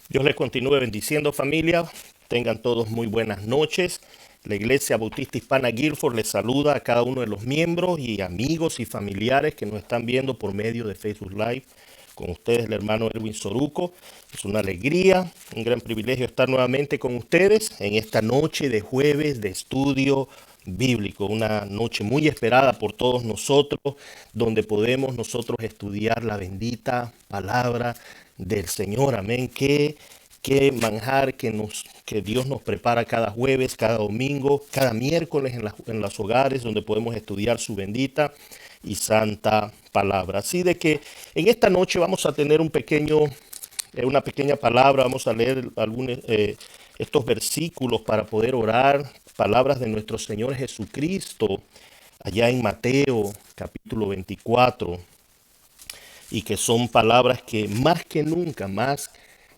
Dios les continúe bendiciendo, familia. Tengan todos muy buenas noches. La Iglesia Bautista Hispana Guilford les saluda a cada uno de los miembros y amigos y familiares que nos están viendo por medio de Facebook Live. Con ustedes, el hermano Erwin Soruco. Es una alegría, un gran privilegio estar nuevamente con ustedes en esta noche de jueves de estudio bíblico, una noche muy esperada por todos nosotros, donde podemos nosotros estudiar la bendita palabra del Señor. Amén. Qué manjar que Dios nos prepara cada jueves, cada domingo, cada miércoles en los hogares donde podemos estudiar su bendita y santa palabra. Así de que en esta noche vamos a tener una pequeña palabra, vamos a leer estos versículos para poder orar, palabras de nuestro Señor Jesucristo, allá en Mateo capítulo 24, y que son palabras que más que nunca, más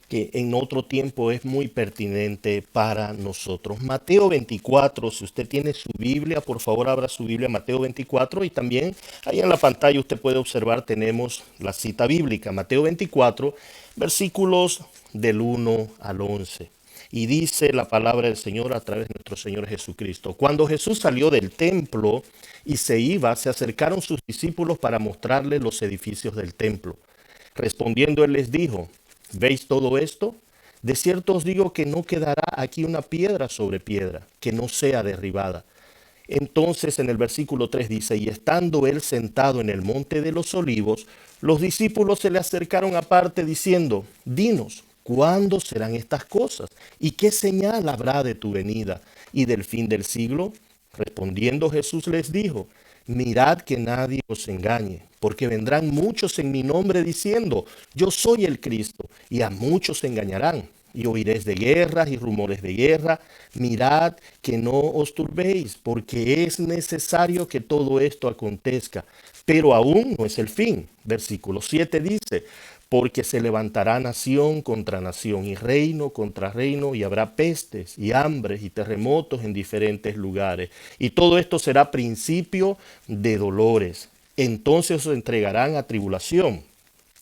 que en otro tiempo es muy pertinente para nosotros. Mateo 24, si usted tiene su Biblia, por favor abra su Biblia, Mateo 24, y también ahí en la pantalla usted puede observar, tenemos la cita bíblica, Mateo 24, versículos del 1 al 11. Y dice la palabra del Señor a través de nuestro Señor Jesucristo. Cuando Jesús salió del templo y se iba, se acercaron sus discípulos para mostrarle los edificios del templo. Respondiendo él les dijo: ¿veis todo esto? De cierto os digo que no quedará aquí una piedra sobre piedra que no sea derribada. Entonces en el versículo 3 dice: y estando él sentado en el monte de los olivos, los discípulos se le acercaron aparte diciendo: dinos, ¿cuándo serán estas cosas? ¿Y qué señal habrá de tu venida y del fin del siglo? Respondiendo Jesús les dijo: mirad que nadie os engañe, porque vendrán muchos en mi nombre diciendo: yo soy el Cristo, y a muchos se engañarán. Y oiréis de guerras y rumores de guerra. Mirad que no os turbéis, porque es necesario que todo esto acontezca, pero aún no es el fin. Versículo 7 dice: porque se levantará nación contra nación y reino contra reino, y habrá pestes y hambres y terremotos en diferentes lugares. Y todo esto será principio de dolores. Entonces os entregarán a tribulación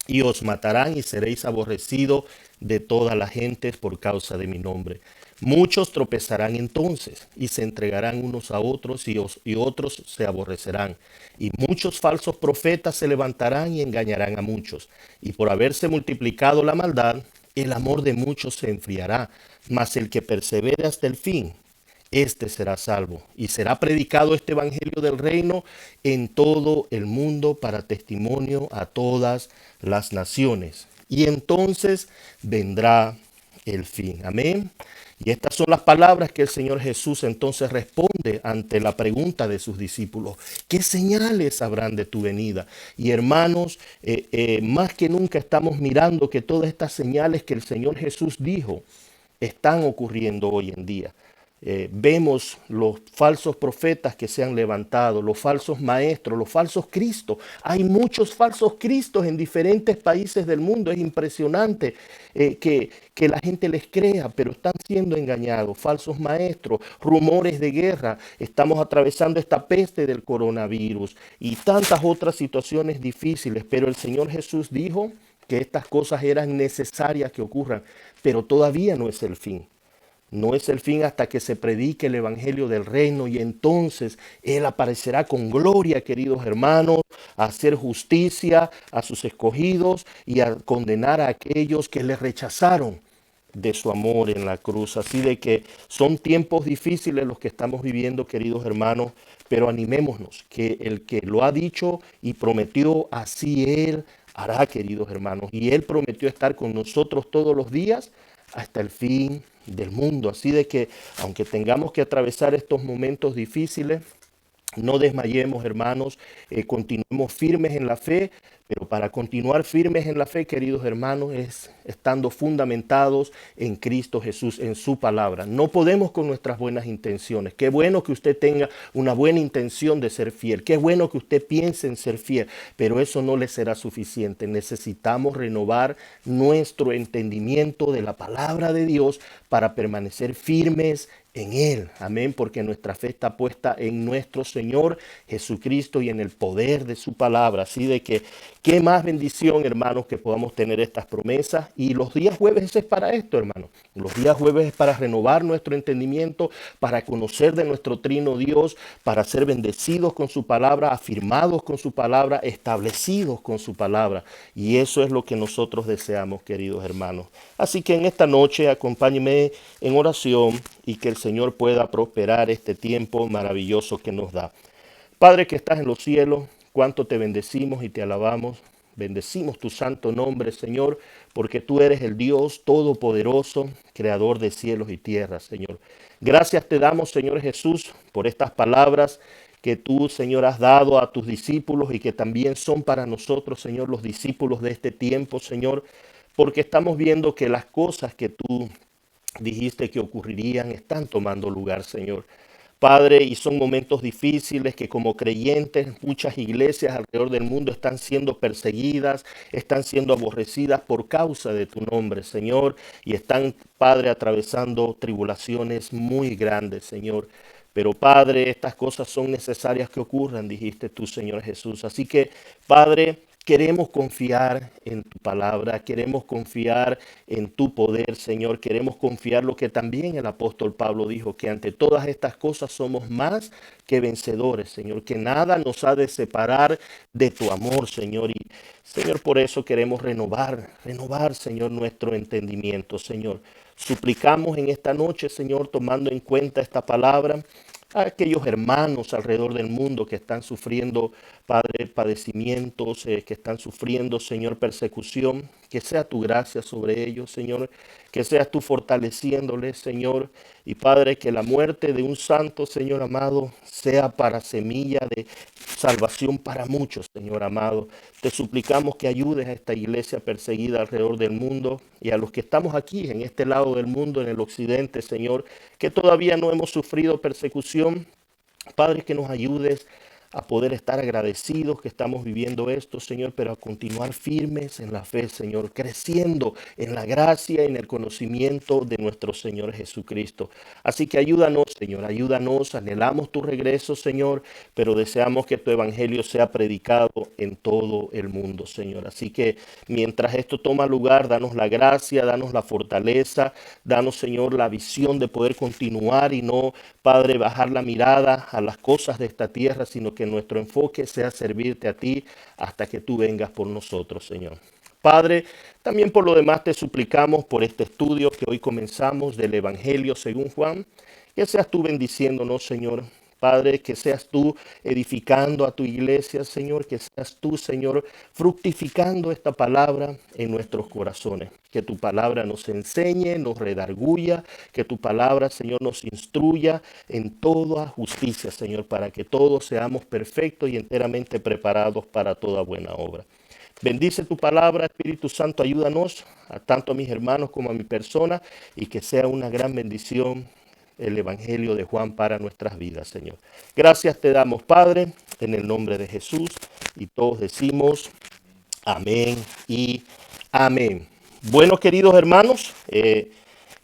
y os matarán y seréis aborrecidos de todas las gentes por causa de mi nombre. Muchos tropezarán entonces y se entregarán unos a otros y otros se aborrecerán. Y muchos falsos profetas se levantarán y engañarán a muchos. Y por haberse multiplicado la maldad, el amor de muchos se enfriará. Mas el que persevere hasta el fin, este será salvo. Y será predicado este evangelio del reino en todo el mundo para testimonio a todas las naciones. Y entonces vendrá el fin. Amén. Y estas son las palabras que el Señor Jesús entonces responde ante la pregunta de sus discípulos: ¿qué señales habrán de tu venida? Y hermanos, más que nunca estamos mirando que todas estas señales que el Señor Jesús dijo están ocurriendo hoy en día. Vemos los falsos profetas que se han levantado, los falsos maestros, los falsos cristos. Hay muchos falsos cristos en diferentes países del mundo. Es impresionante que la gente les crea, pero están siendo engañados. Falsos maestros, rumores de guerra. Estamos atravesando esta peste del coronavirus y tantas otras situaciones difíciles. Pero el Señor Jesús dijo que estas cosas eran necesarias que ocurran, pero todavía no es el fin. No es el fin hasta que se predique el evangelio del reino, y entonces Él aparecerá con gloria, queridos hermanos, a hacer justicia a sus escogidos y a condenar a aquellos que le rechazaron de su amor en la cruz. Así de que son tiempos difíciles los que estamos viviendo, queridos hermanos, pero animémonos, que el que lo ha dicho y prometió, así Él hará, queridos hermanos. Y Él prometió estar con nosotros todos los días hasta el fin del mundo. Así de que, aunque tengamos que atravesar estos momentos difíciles, no desmayemos, hermanos, continuemos firmes en la fe, pero para continuar firmes en la fe, queridos hermanos, es estando fundamentados en Cristo Jesús, en su palabra. No podemos con nuestras buenas intenciones. Qué bueno que usted tenga una buena intención de ser fiel. Qué bueno que usted piense en ser fiel, pero eso no le será suficiente. Necesitamos renovar nuestro entendimiento de la palabra de Dios para permanecer firmes en Él. Amén, porque nuestra fe está puesta en nuestro Señor Jesucristo y en el poder de su palabra. Así de que Qué más bendición, hermanos, que podamos tener estas promesas. Y los días jueves es para esto, hermanos. Los días jueves es para renovar nuestro entendimiento, para conocer de nuestro trino Dios, para ser bendecidos con su palabra, afirmados con su palabra, establecidos con su palabra. Y eso es lo que nosotros deseamos, queridos hermanos. Así que en esta noche acompáñenme en oración y que el Señor pueda prosperar este tiempo maravilloso que nos da. Padre que estás en los cielos, cuánto te bendecimos y te alabamos. Bendecimos tu santo nombre, Señor, porque tú eres el Dios todopoderoso, creador de cielos y tierras, Señor. Gracias te damos, Señor Jesús, por estas palabras que tú, Señor, has dado a tus discípulos y que también son para nosotros, Señor, los discípulos de este tiempo, Señor, porque estamos viendo que las cosas que tú dijiste que ocurrirían están tomando lugar, Señor. Padre, y son momentos difíciles que como creyentes muchas iglesias alrededor del mundo están siendo perseguidas, están siendo aborrecidas por causa de tu nombre, Señor, y están, Padre, atravesando tribulaciones muy grandes, Señor. Pero Padre, estas cosas son necesarias que ocurran, dijiste tú, Señor Jesús. Así que, Padre, queremos confiar en tu palabra, queremos confiar en tu poder, Señor. Queremos confiar lo que también el apóstol Pablo dijo, que ante todas estas cosas somos más que vencedores, Señor, que nada nos ha de separar de tu amor, Señor. Y, Señor, por eso queremos renovar, Señor, nuestro entendimiento, Señor. Suplicamos en esta noche, Señor, tomando en cuenta esta palabra, a aquellos hermanos alrededor del mundo que están sufriendo, Padre, padecimientos, que están sufriendo, Señor, persecución, que sea tu gracia sobre ellos, Señor, que seas tú fortaleciéndoles, Señor, y Padre, que la muerte de un santo, Señor amado, sea para semilla de salvación para muchos, Señor amado. Te suplicamos que ayudes a esta iglesia perseguida alrededor del mundo y a los que estamos aquí en este lado del mundo, en el occidente, Señor, que todavía no hemos sufrido persecución. Padre, que nos ayudes a poder estar agradecidos que estamos viviendo esto, Señor, pero a continuar firmes en la fe, Señor, creciendo en la gracia y en el conocimiento de nuestro Señor Jesucristo. Así que ayúdanos, Señor, ayúdanos, anhelamos tu regreso, Señor, pero deseamos que tu evangelio sea predicado en todo el mundo, Señor. Así que mientras esto toma lugar, danos la gracia, danos la fortaleza, danos, Señor, la visión de poder continuar y no, Padre, bajar la mirada a las cosas de esta tierra, sino que nuestro enfoque sea servirte a ti hasta que tú vengas por nosotros, Señor. Padre, también por lo demás te suplicamos por este estudio que hoy comenzamos del Evangelio según Juan, que seas tú bendiciéndonos, Señor. Padre, que seas tú edificando a tu iglesia, Señor, que seas tú, Señor, fructificando esta palabra en nuestros corazones. Que tu palabra nos enseñe, nos redarguya, que tu palabra, Señor, nos instruya en toda justicia, Señor, para que todos seamos perfectos y enteramente preparados para toda buena obra. Bendice tu palabra, Espíritu Santo, ayúdanos, a tanto a mis hermanos como a mi persona, y que sea una gran bendición el Evangelio de Juan para nuestras vidas, Señor. Gracias te damos, Padre, en el nombre de Jesús, y todos decimos amén y amén. Bueno, queridos hermanos,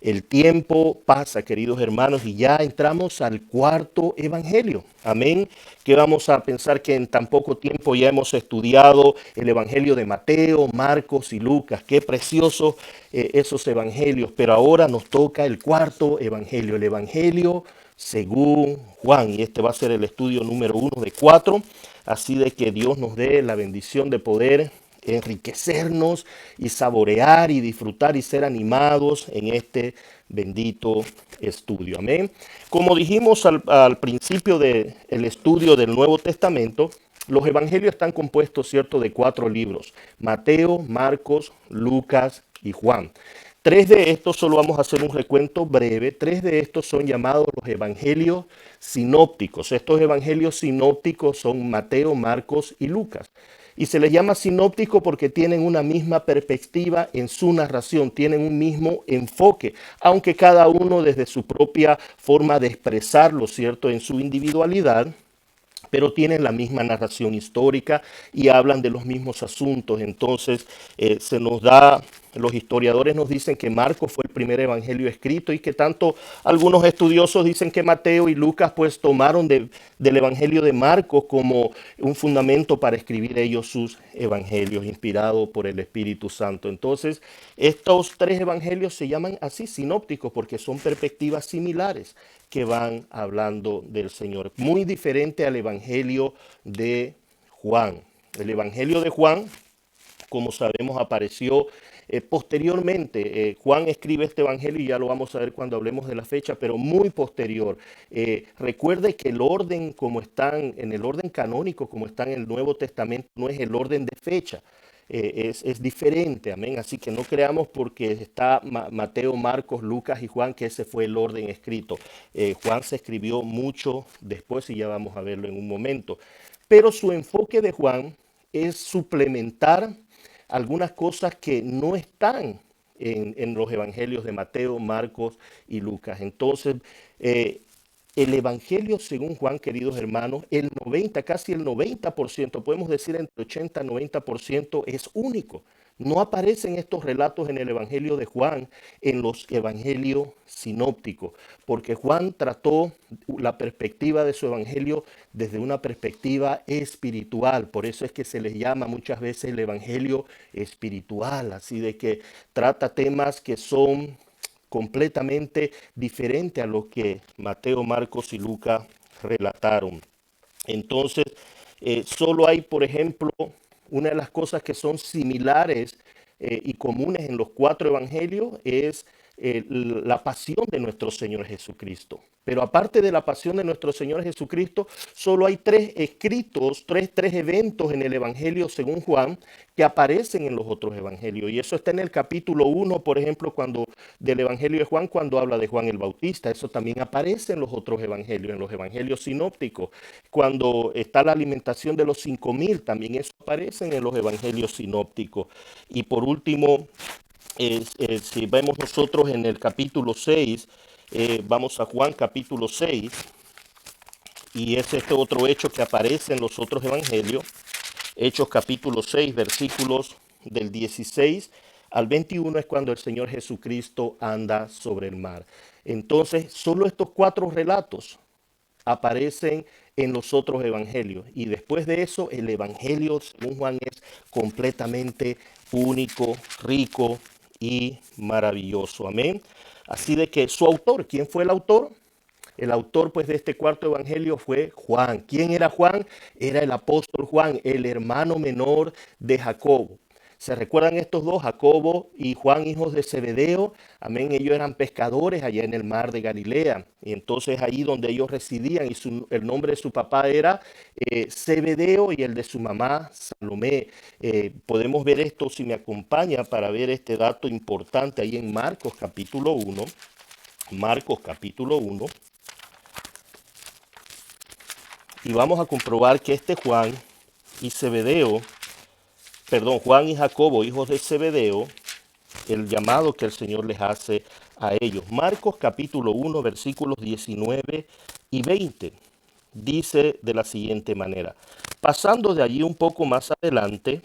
el tiempo pasa, queridos hermanos, y ya entramos al cuarto evangelio. Amén. Que vamos a pensar que en tan poco tiempo ya hemos estudiado el evangelio de Mateo, Marcos y Lucas. Qué preciosos esos evangelios. Pero ahora nos toca el cuarto evangelio, el evangelio según Juan. Y este va a ser el estudio número 1 de 4. Así de que Dios nos dé la bendición de poder enriquecernos y saborear y disfrutar y ser animados en este bendito estudio. Amén. Como dijimos al principio del estudio del Nuevo Testamento, los evangelios están compuestos, ¿cierto?, de 4 libros: Mateo, Marcos, Lucas y Juan. 3 de estos, solo vamos a hacer un recuento breve, 3 de estos son llamados los evangelios sinópticos. Estos evangelios sinópticos son Mateo, Marcos y Lucas. Y se les llama sinóptico porque tienen una misma perspectiva en su narración, tienen un mismo enfoque, aunque cada uno desde su propia forma de expresarlo, ¿cierto?, en su individualidad, pero tienen la misma narración histórica y hablan de los mismos asuntos. Entonces se nos da Los historiadores nos dicen que Marcos fue el primer evangelio escrito y que tanto algunos estudiosos dicen que Mateo y Lucas pues tomaron del evangelio de Marcos como un fundamento para escribir ellos sus evangelios inspirados por el Espíritu Santo. Entonces, estos tres evangelios se llaman así sinópticos porque son perspectivas similares que van hablando del Señor. Muy diferente al evangelio de Juan. El evangelio de Juan, como sabemos, apareció posteriormente. Juan escribe este evangelio y ya lo vamos a ver cuando hablemos de la fecha, pero muy posterior. Recuerde que el orden como están, en el orden canónico como está en el Nuevo Testamento, no es el orden de fecha. Es diferente, amén. Así que no creamos porque está Mateo, Marcos, Lucas y Juan que ese fue el orden escrito. Juan se escribió mucho después y ya vamos a verlo en un momento. Pero su enfoque de Juan es suplementar algunas cosas que no están en los evangelios de Mateo, Marcos y Lucas. Entonces, el evangelio según Juan, queridos hermanos, el 90, casi el 90%, podemos decir entre 80 y 90% es único. No aparecen estos relatos en el evangelio de Juan, en los evangelios sinópticos, porque Juan trató la perspectiva de su evangelio desde una perspectiva espiritual. Por eso es que se les llama muchas veces el evangelio espiritual, así de que trata temas que son completamente diferentes a los que Mateo, Marcos y Lucas relataron. Entonces, solo hay, por ejemplo, una de las cosas que son similares y comunes en los cuatro evangelios es la pasión de nuestro Señor Jesucristo. Pero aparte de la pasión de nuestro Señor Jesucristo, solo hay tres escritos, tres eventos en el Evangelio según Juan que aparecen en los otros evangelios. Y eso está en el capítulo 1, por ejemplo, cuando del Evangelio de Juan, cuando habla de Juan el Bautista. Eso también aparece en los otros evangelios, en los evangelios sinópticos. Cuando está la alimentación de los 5.000, también eso aparece en los evangelios sinópticos. Y por último, si vemos nosotros en el capítulo 6, vamos a Juan capítulo 6, y es este otro hecho que aparece en los otros evangelios. Hechos capítulo 6, versículos del 16 al 21 es cuando el Señor Jesucristo anda sobre el mar. Entonces, solo estos cuatro relatos aparecen en los otros evangelios. Y después de eso, el evangelio según Juan es completamente único, rico y maravilloso. Amén. Así de que su autor, ¿quién fue el autor? El autor pues de este cuarto evangelio fue Juan. ¿Quién era Juan? Era el apóstol Juan, el hermano menor de Jacobo. ¿Se recuerdan estos dos, Jacobo y Juan, hijos de Zebedeo? Amén, ellos eran pescadores allá en el mar de Galilea. Y entonces ahí donde ellos residían y el nombre de su papá era Zebedeo y el de su mamá Salomé. Podemos ver esto si me acompaña para ver este dato importante ahí en Marcos capítulo 1. Marcos capítulo 1. Y vamos a comprobar que este Juan y Zebedeo, perdón, Juan y Jacobo, hijos de Zebedeo, el llamado que el Señor les hace a ellos. Marcos capítulo 1, versículos 19 y 20. Dice de la siguiente manera: pasando de allí un poco más adelante,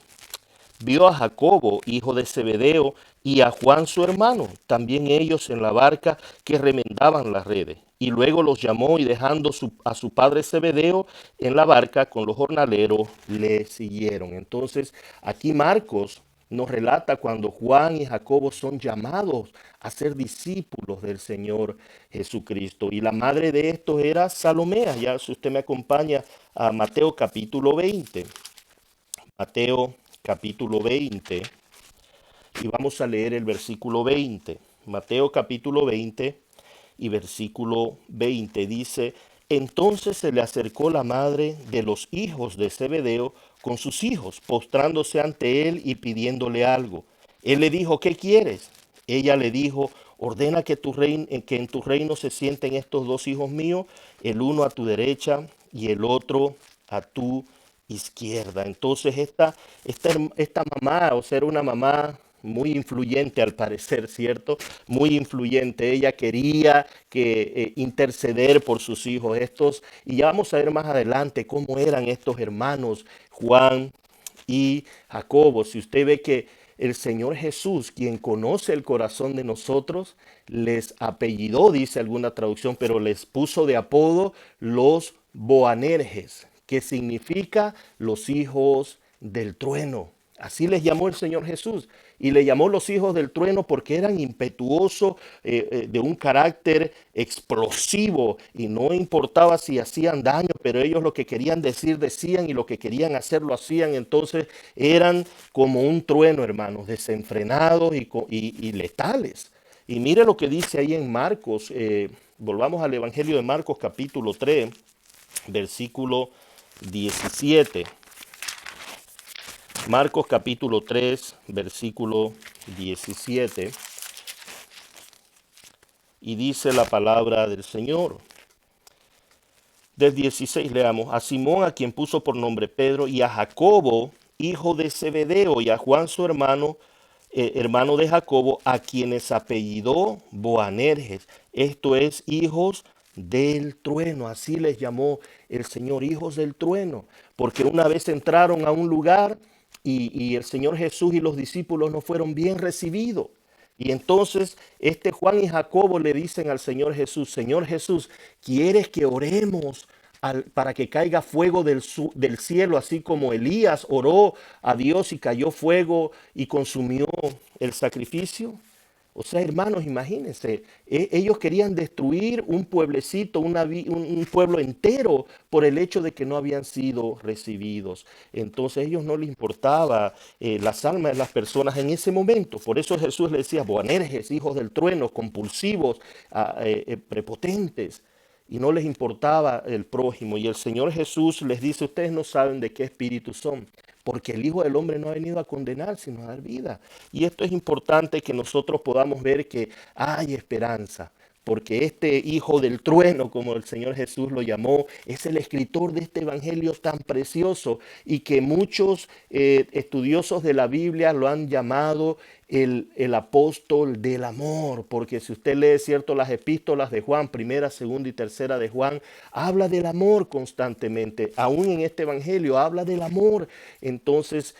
vio a Jacobo, hijo de Zebedeo, y a Juan su hermano, también ellos en la barca que remendaban las redes. Y luego los llamó y dejando a su padre Zebedeo en la barca con los jornaleros, le siguieron. Entonces, aquí Marcos nos relata cuando Juan y Jacobo son llamados a ser discípulos del Señor Jesucristo. Y la madre de estos era Salomea. Ya si usted me acompaña a Mateo capítulo 20. Mateo capítulo 20 y vamos a leer el versículo 20. Mateo capítulo 20 y versículo 20 dice: entonces se le acercó la madre de los hijos de Zebedeo con sus hijos, postrándose ante él y pidiéndole algo. Él le dijo: ¿qué quieres? Ella le dijo: ordena que que en tu reino se sienten estos dos hijos míos, el uno a tu derecha y el otro a tu izquierda. Entonces esta mamá, o sea, era una mamá muy influyente al parecer, ¿cierto? Muy influyente. Ella quería que interceder por sus hijos estos. Y ya vamos a ver más adelante cómo eran estos hermanos, Juan y Jacobo. Si usted ve que el Señor Jesús, quien conoce el corazón de nosotros, les apellidó, dice alguna traducción, pero les puso de apodo los Boanerges, que significa los hijos del trueno. Así les llamó el Señor Jesús. Y le llamó los hijos del trueno porque eran impetuosos, de un carácter explosivo, y no importaba si hacían daño, pero ellos lo que querían decir decían, y lo que querían hacer lo hacían. Entonces eran como un trueno, hermanos, desenfrenados y letales. Y mire lo que dice ahí en Marcos. Volvamos al Evangelio de Marcos capítulo 3, versículo 17. Marcos capítulo 3, versículo 17. Y dice la palabra del Señor. Del 16 leamos: a Simón, a quien puso por nombre Pedro, y a Jacobo, hijo de Zebedeo, y a Juan su hermano, hermano de Jacobo, a quienes apellidó Boanerges, esto es, hijos del trueno. Así les llamó el Señor, hijos del trueno, porque una vez entraron a un lugar y el Señor Jesús y los discípulos no fueron bien recibidos. Y entonces Juan y Jacobo le dicen al Señor Jesús, ¿quieres que oremos para que caiga fuego del cielo, así como Elías oró a Dios y cayó fuego y consumió el sacrificio? O sea, hermanos, imagínense, ellos querían destruir un pueblecito, un pueblo entero, por el hecho de que no habían sido recibidos. Entonces a ellos no les importaba las almas de las personas en ese momento. Por eso Jesús les decía, Boanerges, hijos del trueno, compulsivos, prepotentes. Y no les importaba el prójimo. Y el Señor Jesús les dice, ustedes no saben de qué espíritu son, porque el Hijo del Hombre no ha venido a condenar, sino a dar vida. Y esto es importante, que nosotros podamos ver que hay esperanza, porque este hijo del trueno, como el Señor Jesús lo llamó, es el escritor de este evangelio tan precioso, y que muchos estudiosos de la Biblia lo han llamado el apóstol del amor, porque si usted lee, cierto, las epístolas de Juan, primera, segunda y tercera de Juan, habla del amor constantemente. Aún en este evangelio habla del amor. Entonces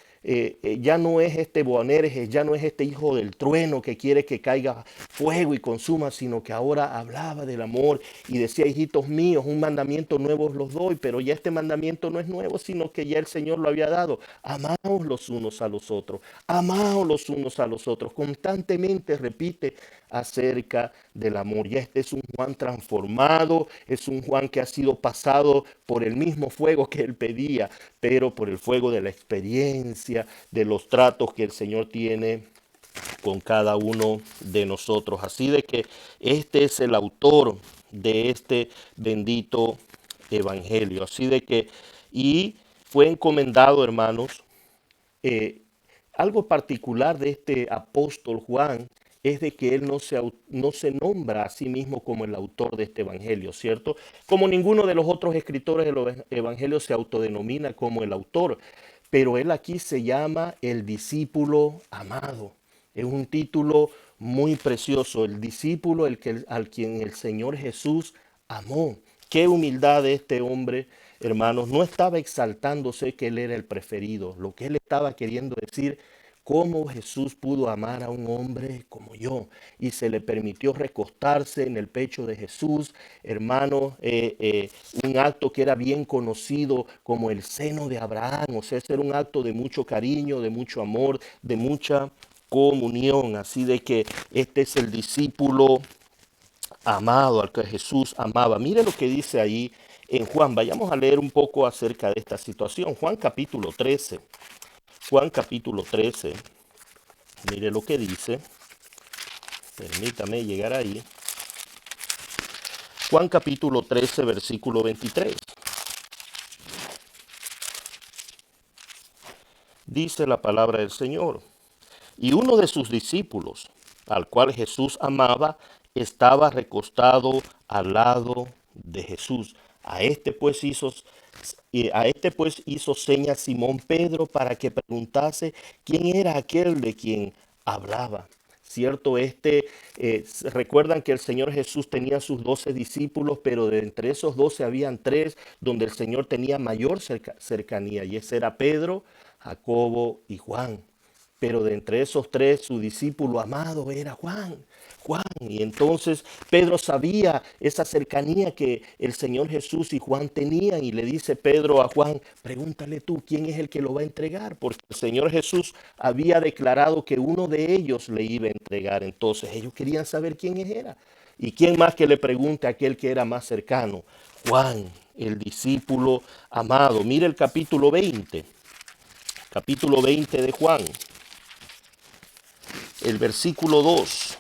ya no es este Boanerges, ya no es este hijo del trueno que quiere que caiga fuego y consuma, sino que ahora hablaba del amor y decía, hijitos míos, un mandamiento nuevo os los doy, pero ya este mandamiento no es nuevo, sino que ya el Señor lo había dado. Amaos los unos a los otros, amaos los unos a los otros. Constantemente repite acerca del amor. Y este es un Juan transformado, es un Juan que ha sido pasado por el mismo fuego que él pedía, pero por el fuego de la experiencia, de los tratos que el Señor tiene con cada uno de nosotros. Así de que este es el autor de este bendito evangelio. Así de que, y fue encomendado, hermanos, eh, algo particular de este apóstol Juan es de que él no se nombra a sí mismo como el autor de este evangelio, ¿cierto? Como ninguno de los otros escritores de los evangelios se autodenomina como el autor, pero él aquí se llama el discípulo amado. Es un título muy precioso, el discípulo al quien el Señor Jesús amó. Qué humildad de este hombre, hermanos. No estaba exaltándose que él era el preferido. Lo que él estaba queriendo decir, cómo Jesús pudo amar a un hombre como yo, y se le permitió recostarse en el pecho de Jesús, hermano, un acto que era bien conocido como el seno de Abraham. O sea, ese era un acto de mucho cariño, de mucho amor, de mucha comunión. Así de que este es el discípulo amado, al que Jesús amaba. Mire lo que dice ahí en Juan. Vayamos a leer un poco acerca de esta situación. Juan capítulo 13. Juan capítulo 13. Mire lo que dice. Permítame llegar ahí. Juan capítulo 13, versículo 23. Dice la palabra del Señor. Y uno de sus discípulos, al cual Jesús amaba, estaba recostado al lado de Jesús. A este pues hizo señas Simón Pedro para que preguntase quién era aquel de quien hablaba. Cierto, recuerdan que el Señor Jesús tenía sus 12 discípulos, pero de entre esos 12 habían tres donde el Señor tenía mayor cercanía, y ese era Pedro, Jacobo y Juan. pero de entre esos tres, su discípulo amado era Juan. Juan. Y entonces Pedro sabía esa cercanía que el Señor Jesús y Juan tenían y le dice Pedro a Juan, pregúntale tú quién es el que lo va a entregar, porque el Señor Jesús había declarado que uno de ellos le iba a entregar. Entonces ellos querían saber quién era. ¿Y quién más que le pregunte a aquel que era más cercano? Juan, el discípulo amado. Mire el capítulo 20 de Juan, el versículo 2.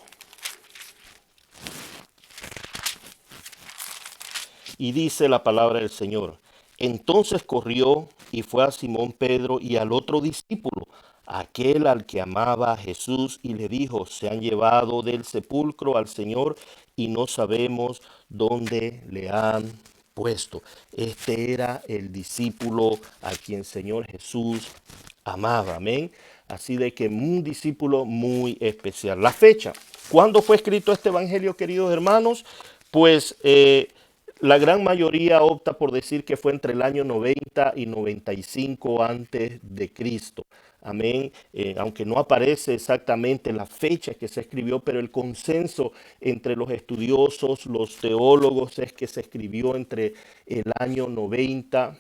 Y dice la palabra del Señor. Entonces corrió y fue a Simón Pedro y al otro discípulo, aquel al que amaba a Jesús, y le dijo, se han llevado del sepulcro al Señor y no sabemos dónde le han puesto. Este era el discípulo a quien Señor Jesús amaba. Amén. Así de que un discípulo muy especial. La fecha. ¿Cuándo fue escrito este evangelio, queridos hermanos? Pues la gran mayoría opta por decir que fue entre el año 90 y 95 antes de Cristo. Amén. Aunque no aparece exactamente la fecha que se escribió, pero el consenso entre los estudiosos, los teólogos, es que se escribió entre el año 90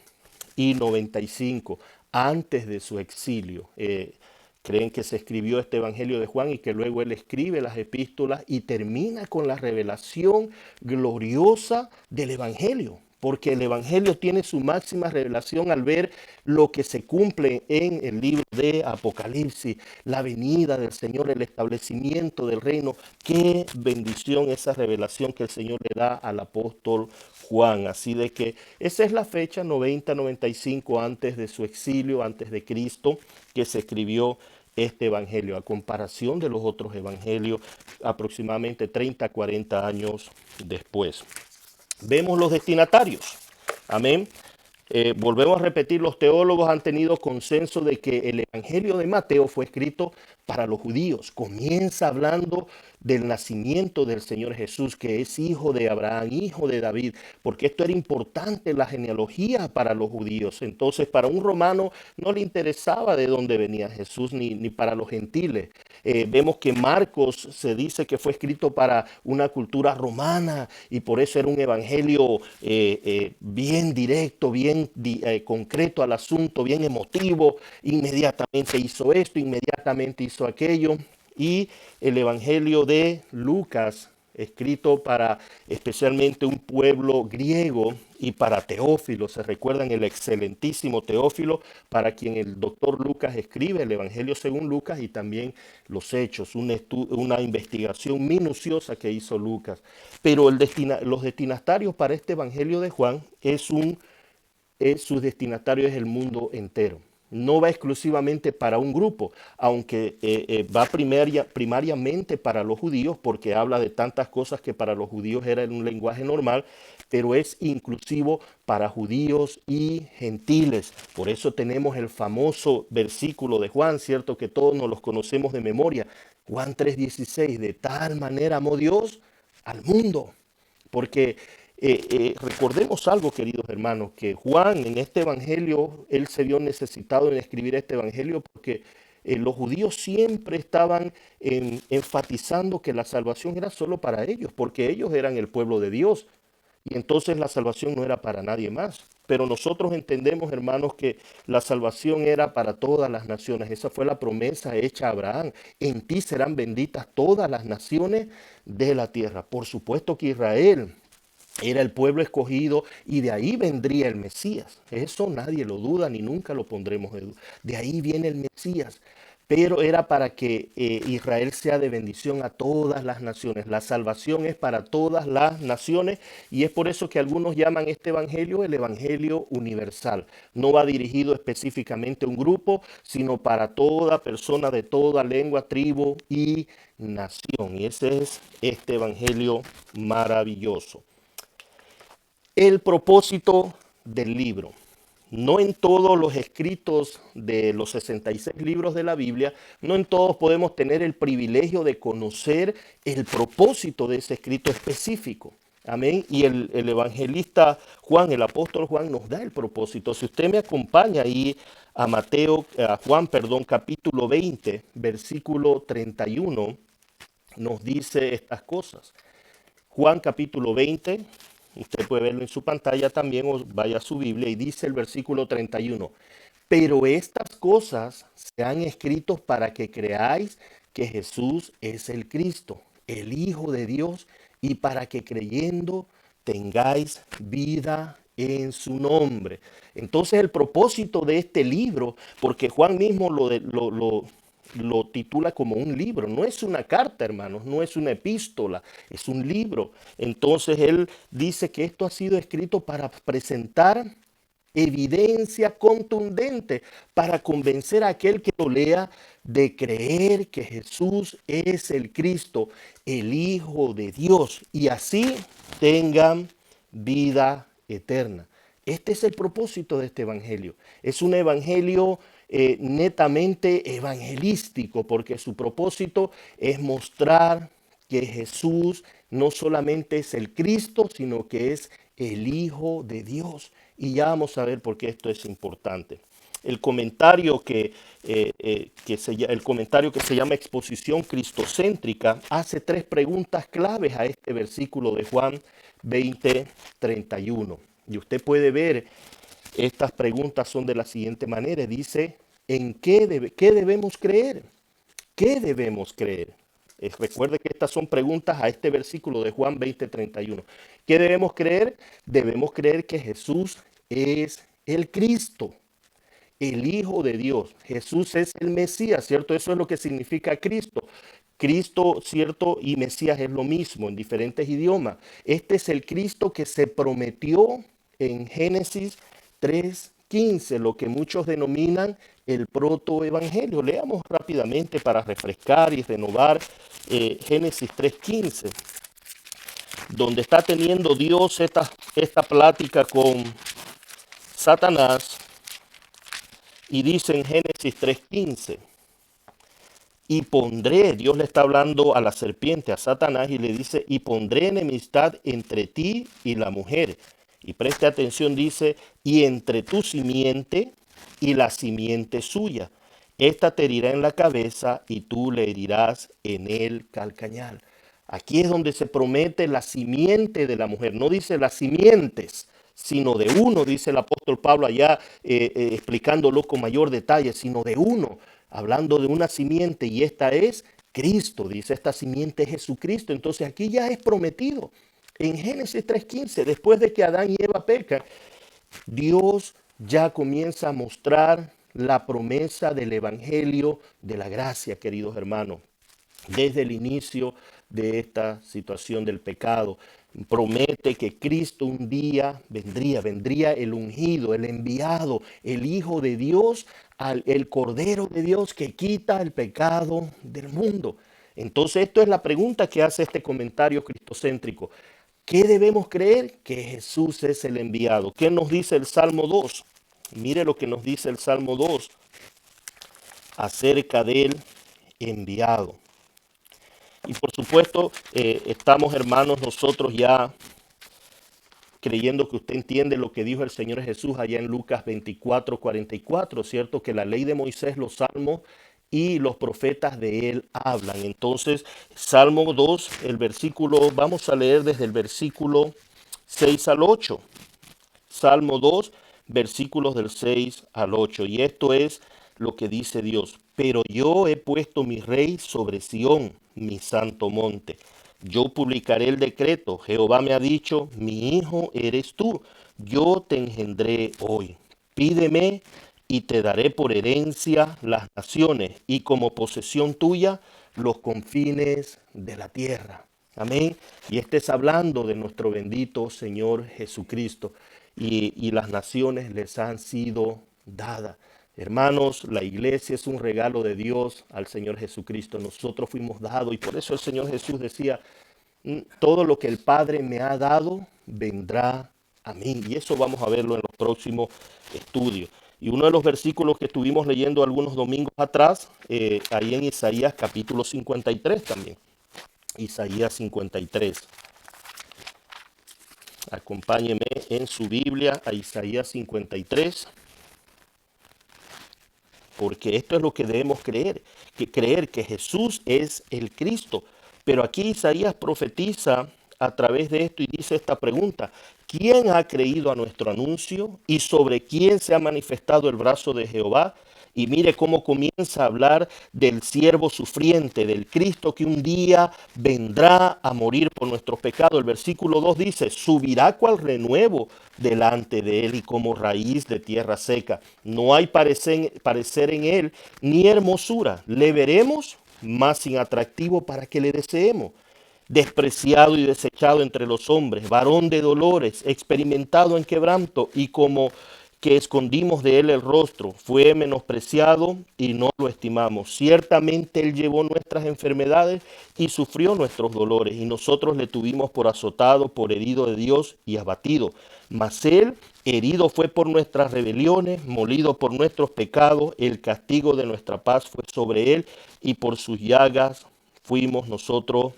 y 95 antes de su exilio. Creen que se escribió este Evangelio de Juan y que luego él escribe las epístolas y termina con la revelación gloriosa del Evangelio. Porque el Evangelio tiene su máxima revelación al ver lo que se cumple en el libro de Apocalipsis, la venida del Señor, el establecimiento del reino. Qué bendición esa revelación que el Señor le da al apóstol Juan. Así de que esa es la fecha 90-95 antes de su exilio, antes de Cristo, que se escribió este evangelio, a comparación de los otros evangelios, aproximadamente 30-40 años después. Vemos los destinatarios. Amén. Volvemos a repetir, los teólogos han tenido consenso de que el Evangelio de Mateo fue escrito para los judíos. Comienza hablando del nacimiento del Señor Jesús, que es hijo de Abraham, hijo de David, porque esto era importante, la genealogía para los judíos. Entonces, para un romano no le interesaba de dónde venía Jesús, ni para los gentiles. Vemos que Marcos se dice que fue escrito para una cultura romana y por eso era un evangelio bien directo, bien concreto al asunto, bien emotivo. Inmediatamente hizo esto, inmediatamente hizo aquello. Y el evangelio de Lucas, escrito para especialmente un pueblo griego y para Teófilo. Se recuerdan el excelentísimo Teófilo, para quien el doctor Lucas escribe el Evangelio según Lucas y también los hechos, una investigación minuciosa que hizo Lucas. Pero los destinatarios para este Evangelio de Juan sus destinatarios es el mundo entero. No va exclusivamente para un grupo, aunque va primariamente para los judíos, porque habla de tantas cosas que para los judíos era en un lenguaje normal, pero es inclusivo para judíos y gentiles. Por eso tenemos el famoso versículo de Juan, ¿cierto? Que todos nos los conocemos de memoria. Juan 3:16, de tal manera amó Dios al mundo, porque recordemos algo, queridos hermanos, que Juan en este evangelio, él se vio necesitado en escribir este evangelio porque los judíos siempre estaban enfatizando que la salvación era solo para ellos, porque ellos eran el pueblo de Dios y entonces la salvación no era para nadie más. Pero nosotros entendemos, hermanos, que la salvación era para todas las naciones. Esa fue la promesa hecha a Abraham. En ti serán benditas todas las naciones de la tierra. Por supuesto que Israel era el pueblo escogido y de ahí vendría el Mesías. Eso nadie lo duda ni nunca lo pondremos de duda. De ahí viene el Mesías. Pero era para que Israel sea de bendición a todas las naciones. La salvación es para todas las naciones y es por eso que algunos llaman este evangelio el evangelio universal. No va dirigido específicamente a un grupo, sino para toda persona de toda lengua, tribu y nación. Y ese es este evangelio maravilloso. El propósito del libro. No en todos los escritos de los 66 libros de la Biblia, no en todos podemos tener el privilegio de conocer el propósito de ese escrito específico. Amén. Y el evangelista Juan, el apóstol Juan, nos da el propósito. Si usted me acompaña ahí a Juan, perdón, capítulo 20, versículo 31, nos dice estas cosas. Juan capítulo 20, usted puede verlo en su pantalla también o vaya a su Biblia y dice el versículo 31. Pero estas cosas se han escrito para que creáis que Jesús es el Cristo, el Hijo de Dios, y para que creyendo tengáis vida en su nombre. Entonces el propósito de este libro, porque Juan mismo lo titula como un libro, no es una carta, hermanos, no es una epístola, es un libro. Entonces él dice que esto ha sido escrito para presentar evidencia contundente para convencer a aquel que lo lea de creer que Jesús es el Cristo, el Hijo de Dios, y así tengan vida eterna. Este es el propósito de este evangelio. Es un evangelio netamente evangelístico, porque su propósito es mostrar que Jesús no solamente es el Cristo, sino que es el Hijo de Dios. Y ya vamos a ver por qué esto es importante. El comentario el comentario que se llama Exposición Cristocéntrica hace tres preguntas claves a este versículo de Juan 20:31. Y usted puede ver, estas preguntas son de la siguiente manera. Dice, ¿qué debemos creer? ¿Qué debemos creer? Recuerde que estas son preguntas a este versículo de Juan 20:31. ¿Qué debemos creer? Debemos creer que Jesús es el Cristo, el Hijo de Dios. Jesús es el Mesías, ¿cierto? Eso es lo que significa Cristo. Cristo, ¿cierto? Y Mesías es lo mismo en diferentes idiomas. Este es el Cristo que se prometió en Génesis 3:15, lo que muchos denominan el protoevangelio. Leamos rápidamente para refrescar y renovar Génesis 3:15, donde está teniendo Dios esta plática con Satanás, y dice en Génesis 3:15, y pondré, Dios le está hablando a la serpiente, a Satanás, y le dice, y pondré enemistad entre ti y la mujer. Y preste atención, dice, y entre tu simiente y la simiente suya. Esta te herirá en la cabeza y tú le herirás en el calcañar. Aquí es donde se promete la simiente de la mujer. No dice las simientes, sino de uno, dice el apóstol Pablo allá explicándolo con mayor detalle, sino de uno, hablando de una simiente, y esta es Cristo, dice, esta simiente es Jesucristo. Entonces aquí ya es prometido. En Génesis 3:15, después de que Adán y Eva pecan, Dios ya comienza a mostrar la promesa del Evangelio de la gracia, queridos hermanos. Desde el inicio de esta situación del pecado, promete que Cristo un día vendría el ungido, el enviado, el Hijo de Dios, el Cordero de Dios que quita el pecado del mundo. Entonces, esto es la pregunta que hace este comentario cristocéntrico. ¿Qué debemos creer? Que Jesús es el enviado. ¿Qué nos dice el Salmo 2? Mire lo que nos dice el Salmo 2 acerca del enviado. Y por supuesto, estamos, hermanos, nosotros ya creyendo que usted entiende lo que dijo el Señor Jesús allá en Lucas 24:44, ¿cierto? Que la ley de Moisés, los salmos y los profetas de él hablan. Entonces, Salmo 2, el versículo, vamos a leer desde el versículo 6 al 8. Salmo 2, versículos del 6 al 8. Y esto es lo que dice Dios. Pero yo he puesto mi rey sobre Sión, mi santo monte. Yo publicaré el decreto. Jehová me ha dicho, mi hijo eres tú. Yo te engendré hoy. Pídeme y te daré por herencia las naciones y como posesión tuya los confines de la tierra. Amén. Y este es hablando de nuestro bendito Señor Jesucristo. Y las naciones les han sido dadas. Hermanos, la iglesia es un regalo de Dios al Señor Jesucristo. Nosotros fuimos dados y por eso el Señor Jesús decía, todo lo que el Padre me ha dado vendrá a mí. Y eso vamos a verlo en los próximos estudios. Y uno de los versículos que estuvimos leyendo algunos domingos atrás, ahí en Isaías capítulo 53 también. Isaías 53. Acompáñeme en su Biblia a Isaías 53, porque esto es lo que debemos creer que Jesús es el Cristo. Pero aquí Isaías profetiza a través de esto y dice esta pregunta: ¿quién ha creído a nuestro anuncio y sobre quién se ha manifestado el brazo de Jehová? Y mire cómo comienza a hablar del siervo sufriente, del Cristo que un día vendrá a morir por nuestros pecados. El versículo 2 dice: subirá cual renuevo delante de él y como raíz de tierra seca. No hay parecer en él ni hermosura. Le veremos más sin atractivo para que le deseemos. Despreciado y desechado entre los hombres, varón de dolores, experimentado en quebranto, y como que escondimos de él el rostro, fue menospreciado y no lo estimamos. Ciertamente él llevó nuestras enfermedades y sufrió nuestros dolores, y nosotros le tuvimos por azotado, por herido de Dios y abatido. Mas él herido fue por nuestras rebeliones, molido por nuestros pecados, el castigo de nuestra paz fue sobre él, y por sus llagas fuimos nosotros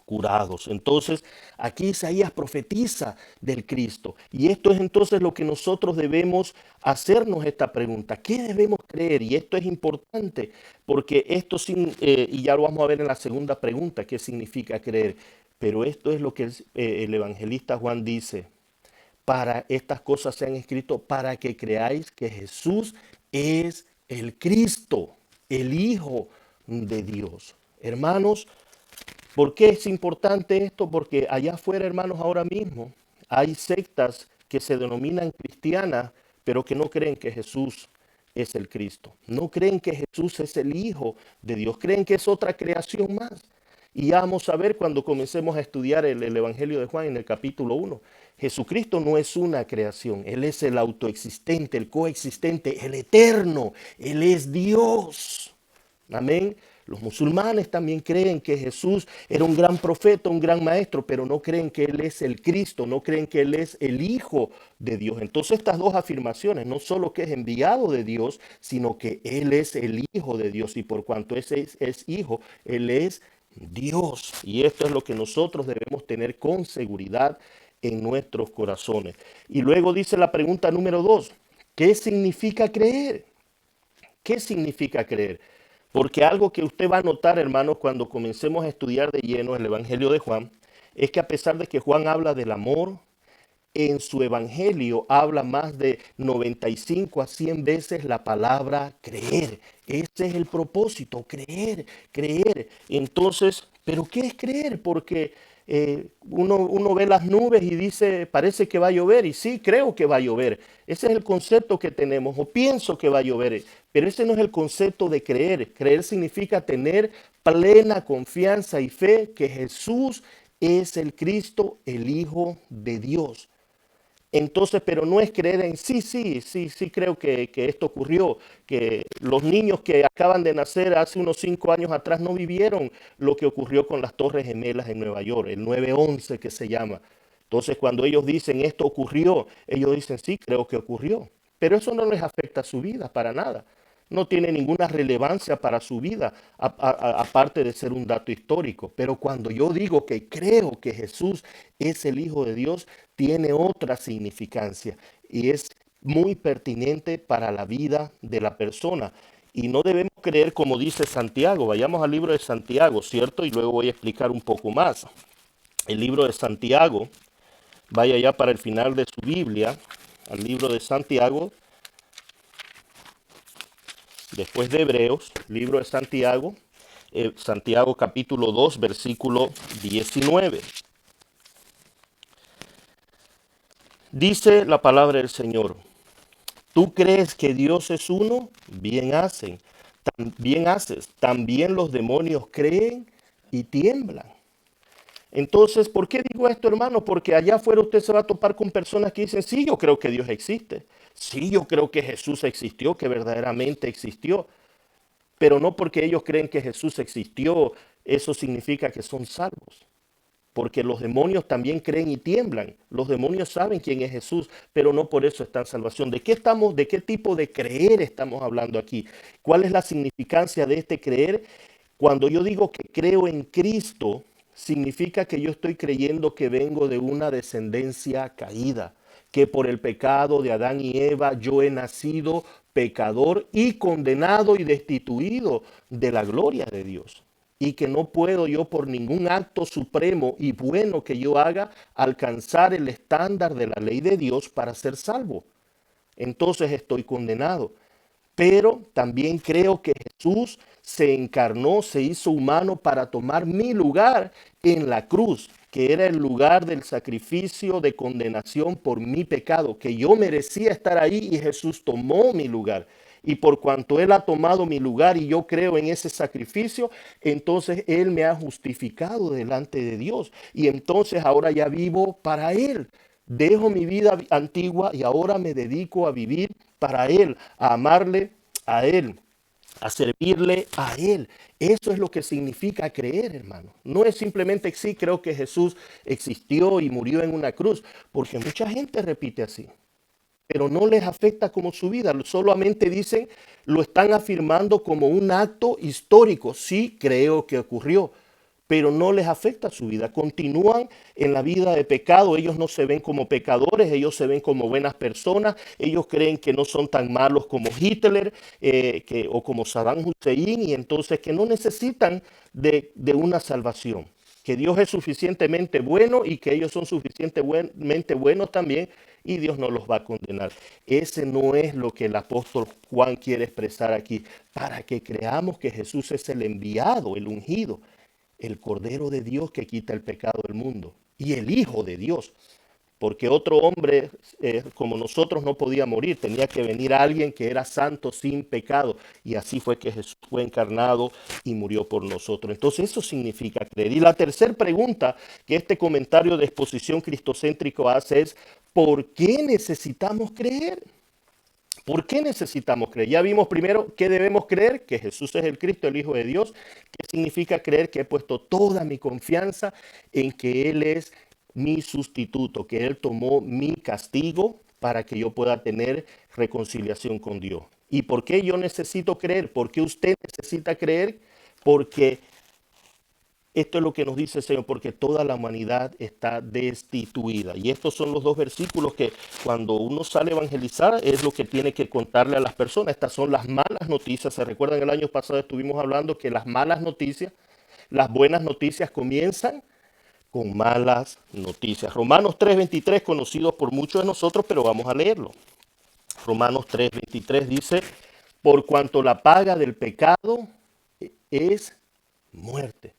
curados. Entonces, aquí Isaías profetiza del Cristo. Y esto es entonces lo que nosotros debemos hacernos esta pregunta. ¿Qué debemos creer? Y esto es importante porque esto, y ya lo vamos a ver en la segunda pregunta, ¿qué significa creer? Pero esto es lo que el evangelista Juan dice: para estas cosas se han escrito para que creáis que Jesús es el Cristo, el Hijo de Dios. Hermanos, ¿por qué es importante esto? Porque allá afuera, hermanos, ahora mismo hay sectas que se denominan cristianas, pero que no creen que Jesús es el Cristo. No creen que Jesús es el Hijo de Dios. Creen que es otra creación más. Y ya vamos a ver cuando comencemos a estudiar el Evangelio de Juan en el capítulo 1. Jesucristo no es una creación. Él es el autoexistente, el coexistente, el eterno. Él es Dios. Amén. Los musulmanes también creen que Jesús era un gran profeta, un gran maestro, pero no creen que Él es el Cristo, no creen que Él es el Hijo de Dios. Entonces estas dos afirmaciones, no solo que es enviado de Dios, sino que Él es el Hijo de Dios, y por cuanto es Hijo, Él es Dios. Y esto es lo que nosotros debemos tener con seguridad en nuestros corazones. Y luego dice la pregunta número 2: ¿qué significa creer? ¿Qué significa creer? Porque algo que usted va a notar, hermanos, cuando comencemos a estudiar de lleno el Evangelio de Juan, es que a pesar de que Juan habla del amor, en su Evangelio habla más de 95 a 100 veces la palabra creer. Ese es el propósito: creer, creer. Entonces, ¿pero qué es creer? Porque uno ve las nubes y dice, parece que va a llover, y sí, creo que va a llover. Ese es el concepto que tenemos, o pienso que va a llover, pero ese no es el concepto de creer. Creer significa tener plena confianza y fe que Jesús es el Cristo, el Hijo de Dios. Entonces, pero no es creer en sí creo que esto ocurrió, que los niños que acaban de nacer hace unos 5 años atrás no vivieron lo que ocurrió con las Torres Gemelas en Nueva York, el 9/11 que se llama. Entonces, cuando ellos dicen esto ocurrió, ellos dicen sí, creo que ocurrió, pero eso no les afecta a su vida para nada. No tiene ninguna relevancia para su vida, aparte de ser un dato histórico. Pero cuando yo digo que creo que Jesús es el Hijo de Dios, tiene otra significancia y es muy pertinente para la vida de la persona. Y no debemos creer como dice Santiago. Vayamos al libro de Santiago, ¿cierto? Y luego voy a explicar un poco más. El libro de Santiago, vaya ya para el final de su Biblia, al libro de Santiago, después de Hebreos, libro de Santiago, Santiago capítulo 2, versículo 19. Dice la palabra del Señor: ¿tú crees que Dios es uno? Bien haces. También los demonios creen y tiemblan. Entonces, ¿por qué digo esto, hermano? Porque allá afuera usted se va a topar con personas que dicen, sí, yo creo que Dios existe. Sí, yo creo que Jesús existió, que verdaderamente existió. Pero no porque ellos creen que Jesús existió, eso significa que son salvos. Porque los demonios también creen y tiemblan. Los demonios saben quién es Jesús, pero no por eso está en salvación. ¿De qué tipo de creer estamos hablando aquí? ¿Cuál es la significancia de este creer? Cuando yo digo que creo en Cristo, significa que yo estoy creyendo que vengo de una descendencia caída, que por el pecado de Adán y Eva yo he nacido pecador y condenado y destituido de la gloria de Dios. Y que no puedo yo por ningún acto supremo y bueno que yo haga alcanzar el estándar de la ley de Dios para ser salvo. Entonces estoy condenado. Pero también creo que Jesús se encarnó, se hizo humano para tomar mi lugar en la cruz, que era el lugar del sacrificio de condenación por mi pecado, que yo merecía estar ahí y Jesús tomó mi lugar. Y por cuanto Él ha tomado mi lugar y yo creo en ese sacrificio, entonces Él me ha justificado delante de Dios. Y entonces ahora ya vivo para Él. Dejo mi vida antigua y ahora me dedico a vivir para Él, a amarle a Él, a servirle a Él. Eso es lo que significa creer, hermano. No es simplemente sí, creo que Jesús existió y murió en una cruz, porque mucha gente repite así, pero no les afecta como su vida. Solamente dicen, lo están afirmando como un acto histórico. Sí, creo que ocurrió, pero no les afecta su vida. Continúan en la vida de pecado. Ellos no se ven como pecadores, ellos se ven como buenas personas. Ellos creen que no son tan malos como Hitler o como Saddam Hussein, y entonces que no necesitan de una salvación. Que Dios es suficientemente bueno y que ellos son suficientemente buenos también, y Dios no los va a condenar. Ese no es lo que el apóstol Juan quiere expresar aquí, para que creamos que Jesús es el enviado, el ungido, el Cordero de Dios que quita el pecado del mundo y el Hijo de Dios. Porque otro hombre como nosotros no podía morir, tenía que venir alguien que era santo sin pecado. Y así fue que Jesús fue encarnado y murió por nosotros. Entonces eso significa creer. Y la tercera pregunta que este comentario de exposición cristocéntrico hace es, ¿por qué necesitamos creer? ¿Por qué necesitamos creer? Ya vimos primero qué debemos creer, que Jesús es el Cristo, el Hijo de Dios. ¿Qué significa creer? Que he puesto toda mi confianza en que Él es mi sustituto, que Él tomó mi castigo para que yo pueda tener reconciliación con Dios. ¿Y por qué yo necesito creer? ¿Por qué usted necesita creer? Porque esto es lo que nos dice el Señor, porque toda la humanidad está destituida. Y estos son los dos versículos que cuando uno sale a evangelizar es lo que tiene que contarle a las personas. Estas son las malas noticias. ¿Se recuerdan? El año pasado estuvimos hablando que las malas noticias, las buenas noticias comienzan con malas noticias. Romanos 3:23, conocido por muchos de nosotros, pero vamos a leerlo. Romanos 3:23 dice, por cuanto la paga del pecado es muerte.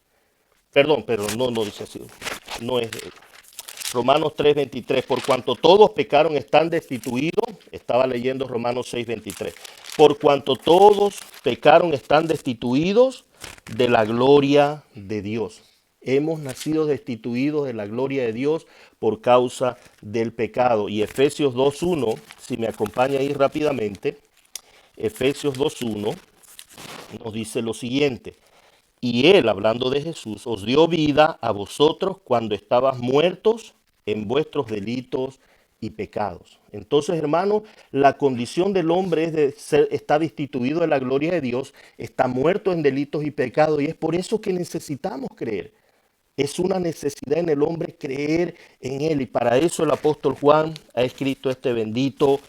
Perdón, pero no dice así. No es Romanos 3:23. Por cuanto todos pecaron, están destituidos. Estaba leyendo Romanos 6:23. Por cuanto todos pecaron, están destituidos de la gloria de Dios. Hemos nacido destituidos de la gloria de Dios por causa del pecado. Y Efesios 2:1, si me acompaña ahí rápidamente, Efesios 2:1 nos dice lo siguiente. Y Él, hablando de Jesús, os dio vida a vosotros cuando estabas muertos en vuestros delitos y pecados. Entonces, hermano, la condición del hombre es de ser, está destituido de la gloria de Dios, está muerto en delitos y pecados, y es por eso que necesitamos creer. Es una necesidad en el hombre creer en Él, y para eso el apóstol Juan ha escrito este bendito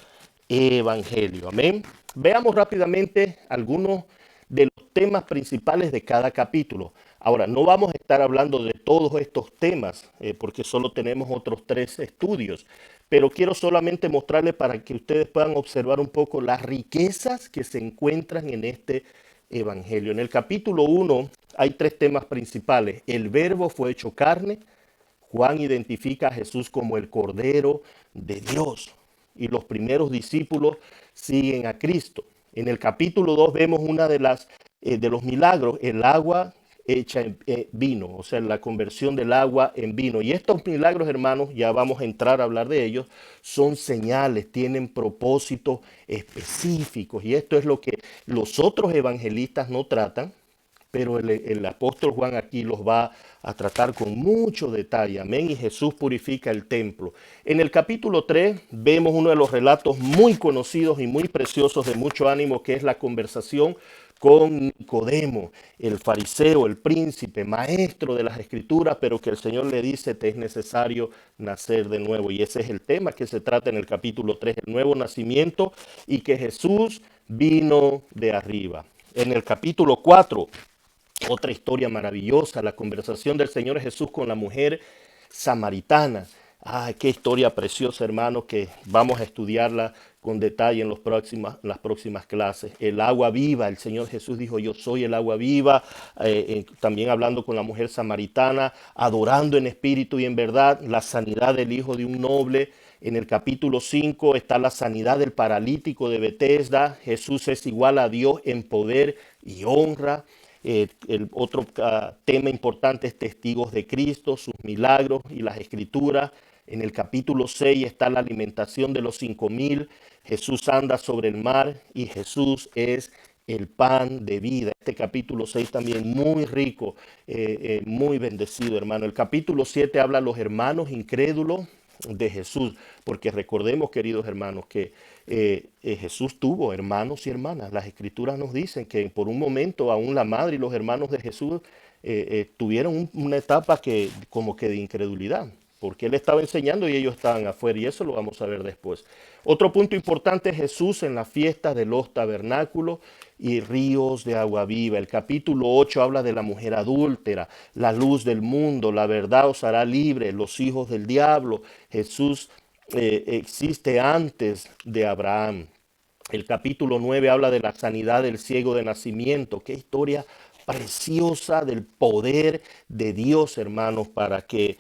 evangelio. Amén. Veamos rápidamente algunos de los temas principales de cada capítulo. Ahora, no vamos a estar hablando de todos estos temas porque solo tenemos otros 3 estudios, pero quiero solamente mostrarles para que ustedes puedan observar un poco las riquezas que se encuentran en este evangelio. En el capítulo 1 hay 3 temas principales. El verbo fue hecho carne. Juan identifica a Jesús como el Cordero de Dios y los primeros discípulos siguen a Cristo. En el capítulo 2 vemos una de los milagros, el agua hecha en vino, o sea, la conversión del agua en vino. Y estos milagros, hermanos, ya vamos a entrar a hablar de ellos, son señales, tienen propósitos específicos. Y esto es lo que los otros evangelistas no tratan, pero el apóstol Juan aquí los va a tratar con mucho detalle. Amén. Y Jesús purifica el templo. En el capítulo 3 vemos uno de los relatos muy conocidos y muy preciosos de mucho ánimo, que es la conversación con Nicodemo, el fariseo, el príncipe, maestro de las escrituras, pero que el Señor le dice, te es necesario nacer de nuevo. Y ese es el tema que se trata en el capítulo 3, el nuevo nacimiento, y que Jesús vino de arriba. En el capítulo 4, otra historia maravillosa, la conversación del Señor Jesús con la mujer samaritana. Ah, qué historia preciosa, hermano, que vamos a estudiarla con detalle en las próximas clases. El agua viva, el Señor Jesús dijo, yo soy el agua viva. También hablando con la mujer samaritana, adorando en espíritu y en verdad, la sanidad del hijo de un noble. En el capítulo 5 está la sanidad del paralítico de Betesda. Jesús es igual a Dios en poder y honra. El otro tema importante es testigos de Cristo, sus milagros y las escrituras. En el capítulo 6 está la alimentación de los 5,000. Jesús anda sobre el mar y Jesús es el pan de vida. Este capítulo 6 también muy rico, muy bendecido, hermano. El capítulo 7 habla a los hermanos incrédulos de Jesús, porque recordemos, queridos hermanos, que Jesús tuvo hermanos y hermanas. Las escrituras nos dicen que por un momento aún la madre y los hermanos de Jesús tuvieron una etapa que como que de incredulidad, porque él estaba enseñando y ellos estaban afuera, y eso lo vamos a ver después. Otro punto importante es Jesús en la fiesta de los tabernáculos y ríos de agua viva. El capítulo 8 habla de la mujer adúltera, la luz del mundo, la verdad os hará libre, los hijos del diablo. Jesús existe antes de Abraham. El capítulo 9 habla de la sanidad del ciego de nacimiento. Qué historia preciosa del poder de Dios, hermanos, para que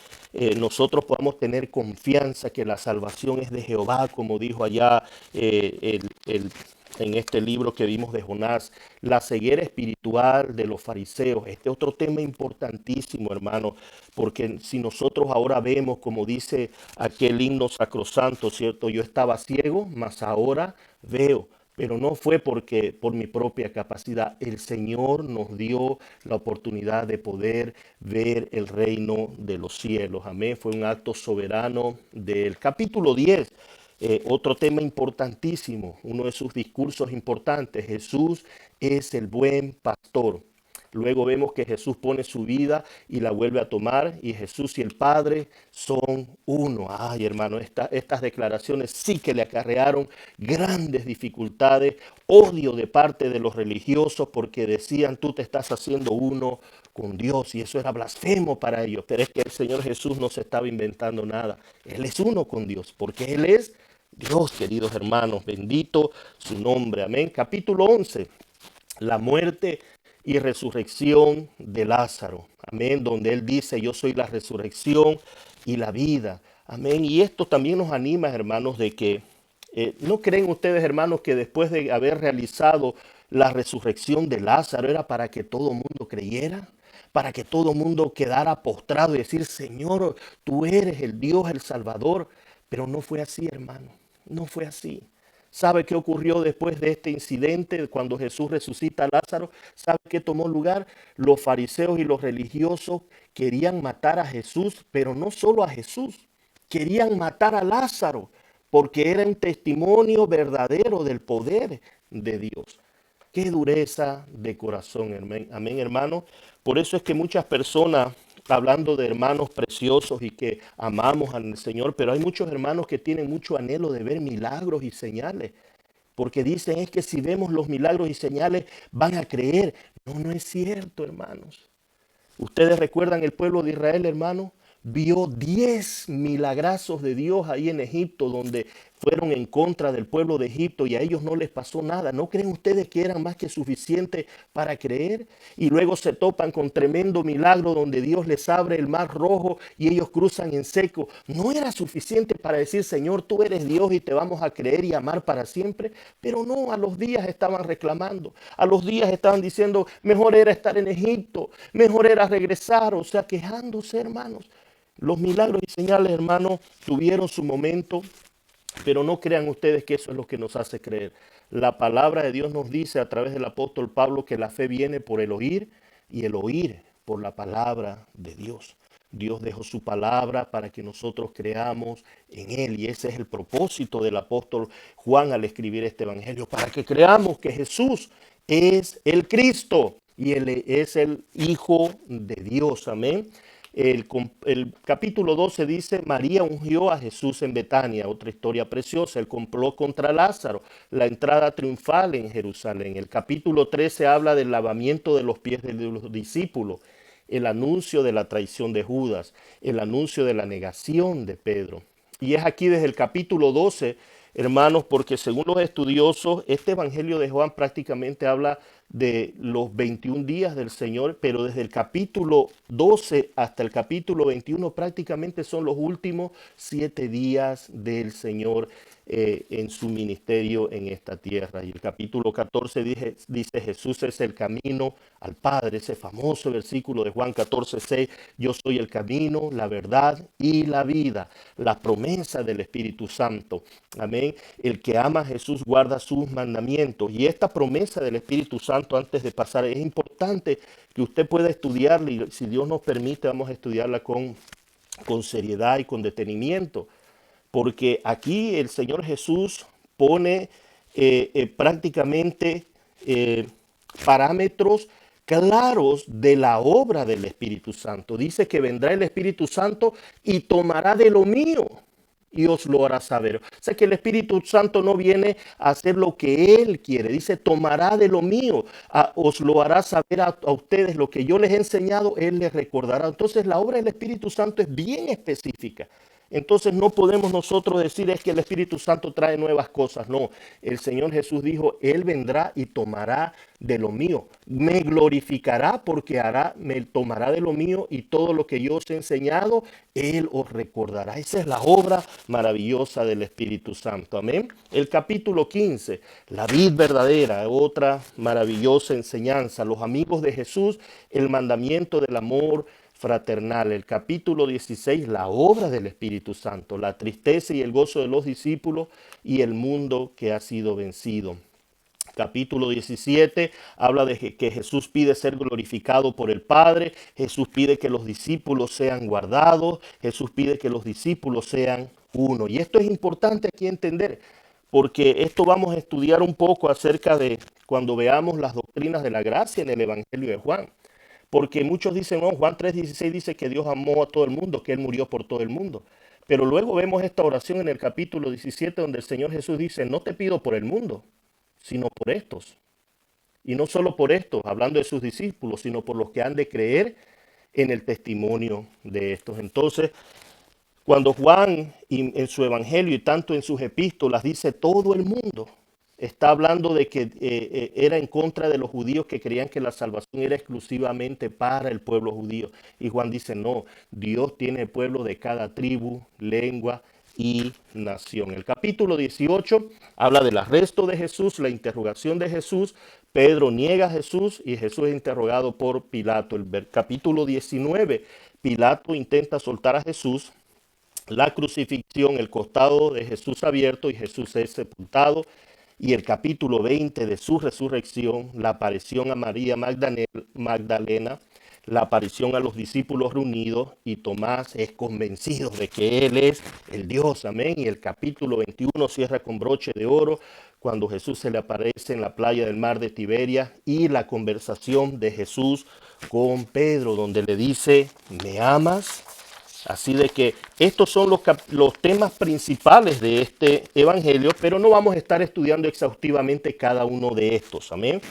nosotros podamos tener confianza que la salvación es de Jehová, como dijo allá en este libro que vimos de Jonás, la ceguera espiritual de los fariseos. Este otro tema importantísimo, hermano, porque si nosotros ahora vemos, como dice aquel himno sacrosanto, ¿cierto? Yo estaba ciego, mas ahora veo. Pero no fue porque por mi propia capacidad. El Señor nos dio la oportunidad de poder ver el reino de los cielos. Amén. Fue un acto soberano del capítulo 10. Otro tema importantísimo, uno de sus discursos importantes. Jesús es el buen pastor. Luego vemos que Jesús pone su vida y la vuelve a tomar, y Jesús y el Padre son uno. Ay, hermano, estas declaraciones sí que le acarrearon grandes dificultades, odio de parte de los religiosos, porque decían, tú te estás haciendo uno con Dios, y eso era blasfemo para ellos. Pero es que el Señor Jesús no se estaba inventando nada. Él es uno con Dios, porque Él es Dios, queridos hermanos. Bendito su nombre. Amén. Capítulo 11. La muerte y resurrección de Lázaro. Amén. Donde él dice, yo soy la resurrección y la vida. Amén. Y esto también nos anima, hermanos, de que ¿no creen ustedes, hermanos, que después de haber realizado la resurrección de Lázaro era para que todo el mundo creyera? Para que todo el mundo quedara postrado y decir, Señor, tú eres el Dios, el Salvador. Pero no fue así, hermano. No fue así. ¿Sabe qué ocurrió después de este incidente cuando Jesús resucita a Lázaro? ¿Sabe qué tomó lugar? Los fariseos y los religiosos querían matar a Jesús, pero no solo a Jesús, querían matar a Lázaro porque era un testimonio verdadero del poder de Dios. Qué dureza de corazón, amén, hermano. Por eso es que muchas personas, hablando de hermanos preciosos y que amamos al Señor, pero hay muchos hermanos que tienen mucho anhelo de ver milagros y señales, porque dicen es que si vemos los milagros y señales van a creer. No, no es cierto, hermanos. Ustedes recuerdan el pueblo de Israel, hermano, vio 10 milagrazos de Dios ahí en Egipto, donde fueron en contra del pueblo de Egipto y a ellos no les pasó nada. ¿No creen ustedes que eran más que suficiente para creer? Y luego se topan con tremendo milagro donde Dios les abre el mar rojo y ellos cruzan en seco. ¿No era suficiente para decir, Señor, tú eres Dios y te vamos a creer y amar para siempre? Pero no, a los días estaban reclamando, a los días estaban diciendo, mejor era estar en Egipto, mejor era regresar, o sea, quejándose, hermanos. Los milagros y señales, hermanos, tuvieron su momento, pero no crean ustedes que eso es lo que nos hace creer. La palabra de Dios nos dice a través del apóstol Pablo que la fe viene por el oír y el oír por la palabra de Dios. Dios dejó su palabra para que nosotros creamos en Él, y ese es el propósito del apóstol Juan al escribir este evangelio, para que creamos que Jesús es el Cristo y Él es el Hijo de Dios. Amén. El capítulo 12 dice, María ungió a Jesús en Betania, otra historia preciosa, el complot contra Lázaro, la entrada triunfal en Jerusalén. El capítulo 13 habla del lavamiento de los pies de los discípulos, el anuncio de la traición de Judas, el anuncio de la negación de Pedro. Y es aquí desde el capítulo 12, hermanos, porque según los estudiosos, este Evangelio de Juan prácticamente habla de los 21 días del Señor, pero desde el capítulo 12 hasta el capítulo 21 prácticamente son los últimos 7 días del Señor en su ministerio en esta tierra. Y el capítulo 14 dice, Jesús es el camino al Padre, ese famoso versículo de Juan 14:6, yo soy el camino, la verdad y la vida, la promesa del Espíritu Santo. Amén. El que ama a Jesús guarda sus mandamientos. Y esta promesa del Espíritu Santo, antes de pasar, es importante que usted pueda estudiarla y si Dios nos permite vamos a estudiarla con seriedad y con detenimiento. Porque aquí el Señor Jesús pone prácticamente parámetros claros de la obra del Espíritu Santo. Dice que vendrá el Espíritu Santo y tomará de lo mío y os lo hará saber. O sea que el Espíritu Santo no viene a hacer lo que Él quiere. Dice, tomará de lo mío, os lo hará saber a ustedes lo que yo les he enseñado, Él les recordará. Entonces la obra del Espíritu Santo es bien específica. Entonces no podemos nosotros decir es que el Espíritu Santo trae nuevas cosas. No, el Señor Jesús dijo, Él vendrá y tomará de lo mío. Me glorificará porque me tomará de lo mío y todo lo que yo os he enseñado, Él os recordará. Esa es la obra maravillosa del Espíritu Santo. Amén. El capítulo 15, la vid verdadera, otra maravillosa enseñanza. Los amigos de Jesús, el mandamiento del amor fraternal. El capítulo 16, la obra del Espíritu Santo, la tristeza y el gozo de los discípulos y el mundo que ha sido vencido. Capítulo 17 habla de que Jesús pide ser glorificado por el Padre, Jesús pide que los discípulos sean guardados, Jesús pide que los discípulos sean uno. Y esto es importante aquí entender, porque esto vamos a estudiar un poco acerca de cuando veamos las doctrinas de la gracia en el Evangelio de Juan. Porque muchos dicen, no, Juan 3:16 dice que Dios amó a todo el mundo, que Él murió por todo el mundo. Pero luego vemos esta oración en el capítulo 17 donde el Señor Jesús dice, no te pido por el mundo, sino por estos. Y no solo por estos, hablando de sus discípulos, sino por los que han de creer en el testimonio de estos. Entonces, cuando Juan en su evangelio y tanto en sus epístolas dice todo el mundo, está hablando de que era en contra de los judíos que creían que la salvación era exclusivamente para el pueblo judío. Y Juan dice, no, Dios tiene pueblo de cada tribu, lengua y nación. El capítulo 18 habla del arresto de Jesús, la interrogación de Jesús. Pedro niega a Jesús y Jesús es interrogado por Pilato. El capítulo 19, Pilato intenta soltar a Jesús, la crucifixión, el costado de Jesús abierto y Jesús es sepultado. Y el capítulo 20 de su resurrección, la aparición a María Magdalena, la aparición a los discípulos reunidos y Tomás es convencido de que Él es el Dios, amén. Y el capítulo 21 cierra con broche de oro cuando Jesús se le aparece en la playa del mar de Tiberia y la conversación de Jesús con Pedro, donde le dice, ¿me amas? Así de que estos son los temas principales de este evangelio, pero no vamos a estar estudiando exhaustivamente cada uno de estos. Amén.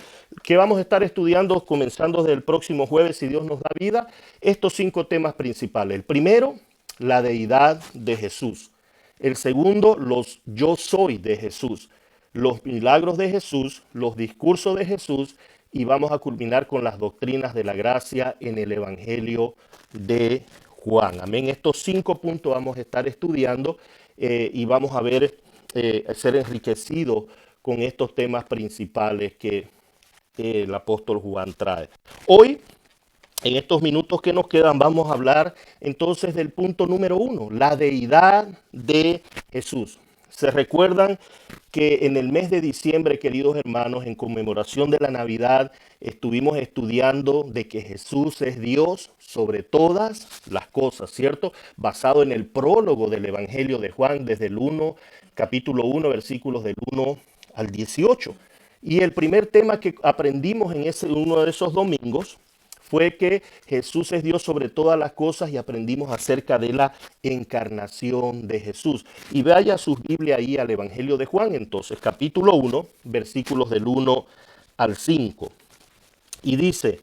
¿Qué vamos a estar estudiando comenzando desde el próximo jueves, si Dios nos da vida? Estos 5 temas principales. El primero, la deidad de Jesús. El segundo, los yo soy de Jesús. Los milagros de Jesús, los discursos de Jesús y vamos a culminar con las doctrinas de la gracia en el evangelio de Juan. Amén. Estos 5 puntos vamos a estar estudiando y vamos a ver ser enriquecidos con estos temas principales que el apóstol Juan trae. Hoy, en estos minutos que nos quedan, vamos a hablar entonces del punto número 1, la deidad de Jesús. Se recuerdan que en el mes de diciembre, queridos hermanos, en conmemoración de la Navidad, estuvimos estudiando de que Jesús es Dios sobre todas las cosas, ¿cierto? Basado en el prólogo del Evangelio de Juan, desde el 1, capítulo 1, versículos del 1 al 18. Y el primer tema que aprendimos en uno de esos domingos fue que Jesús es Dios sobre todas las cosas y aprendimos acerca de la encarnación de Jesús. Y vaya su Biblia ahí al Evangelio de Juan, entonces, capítulo 1, versículos del 1 al 5. Y dice,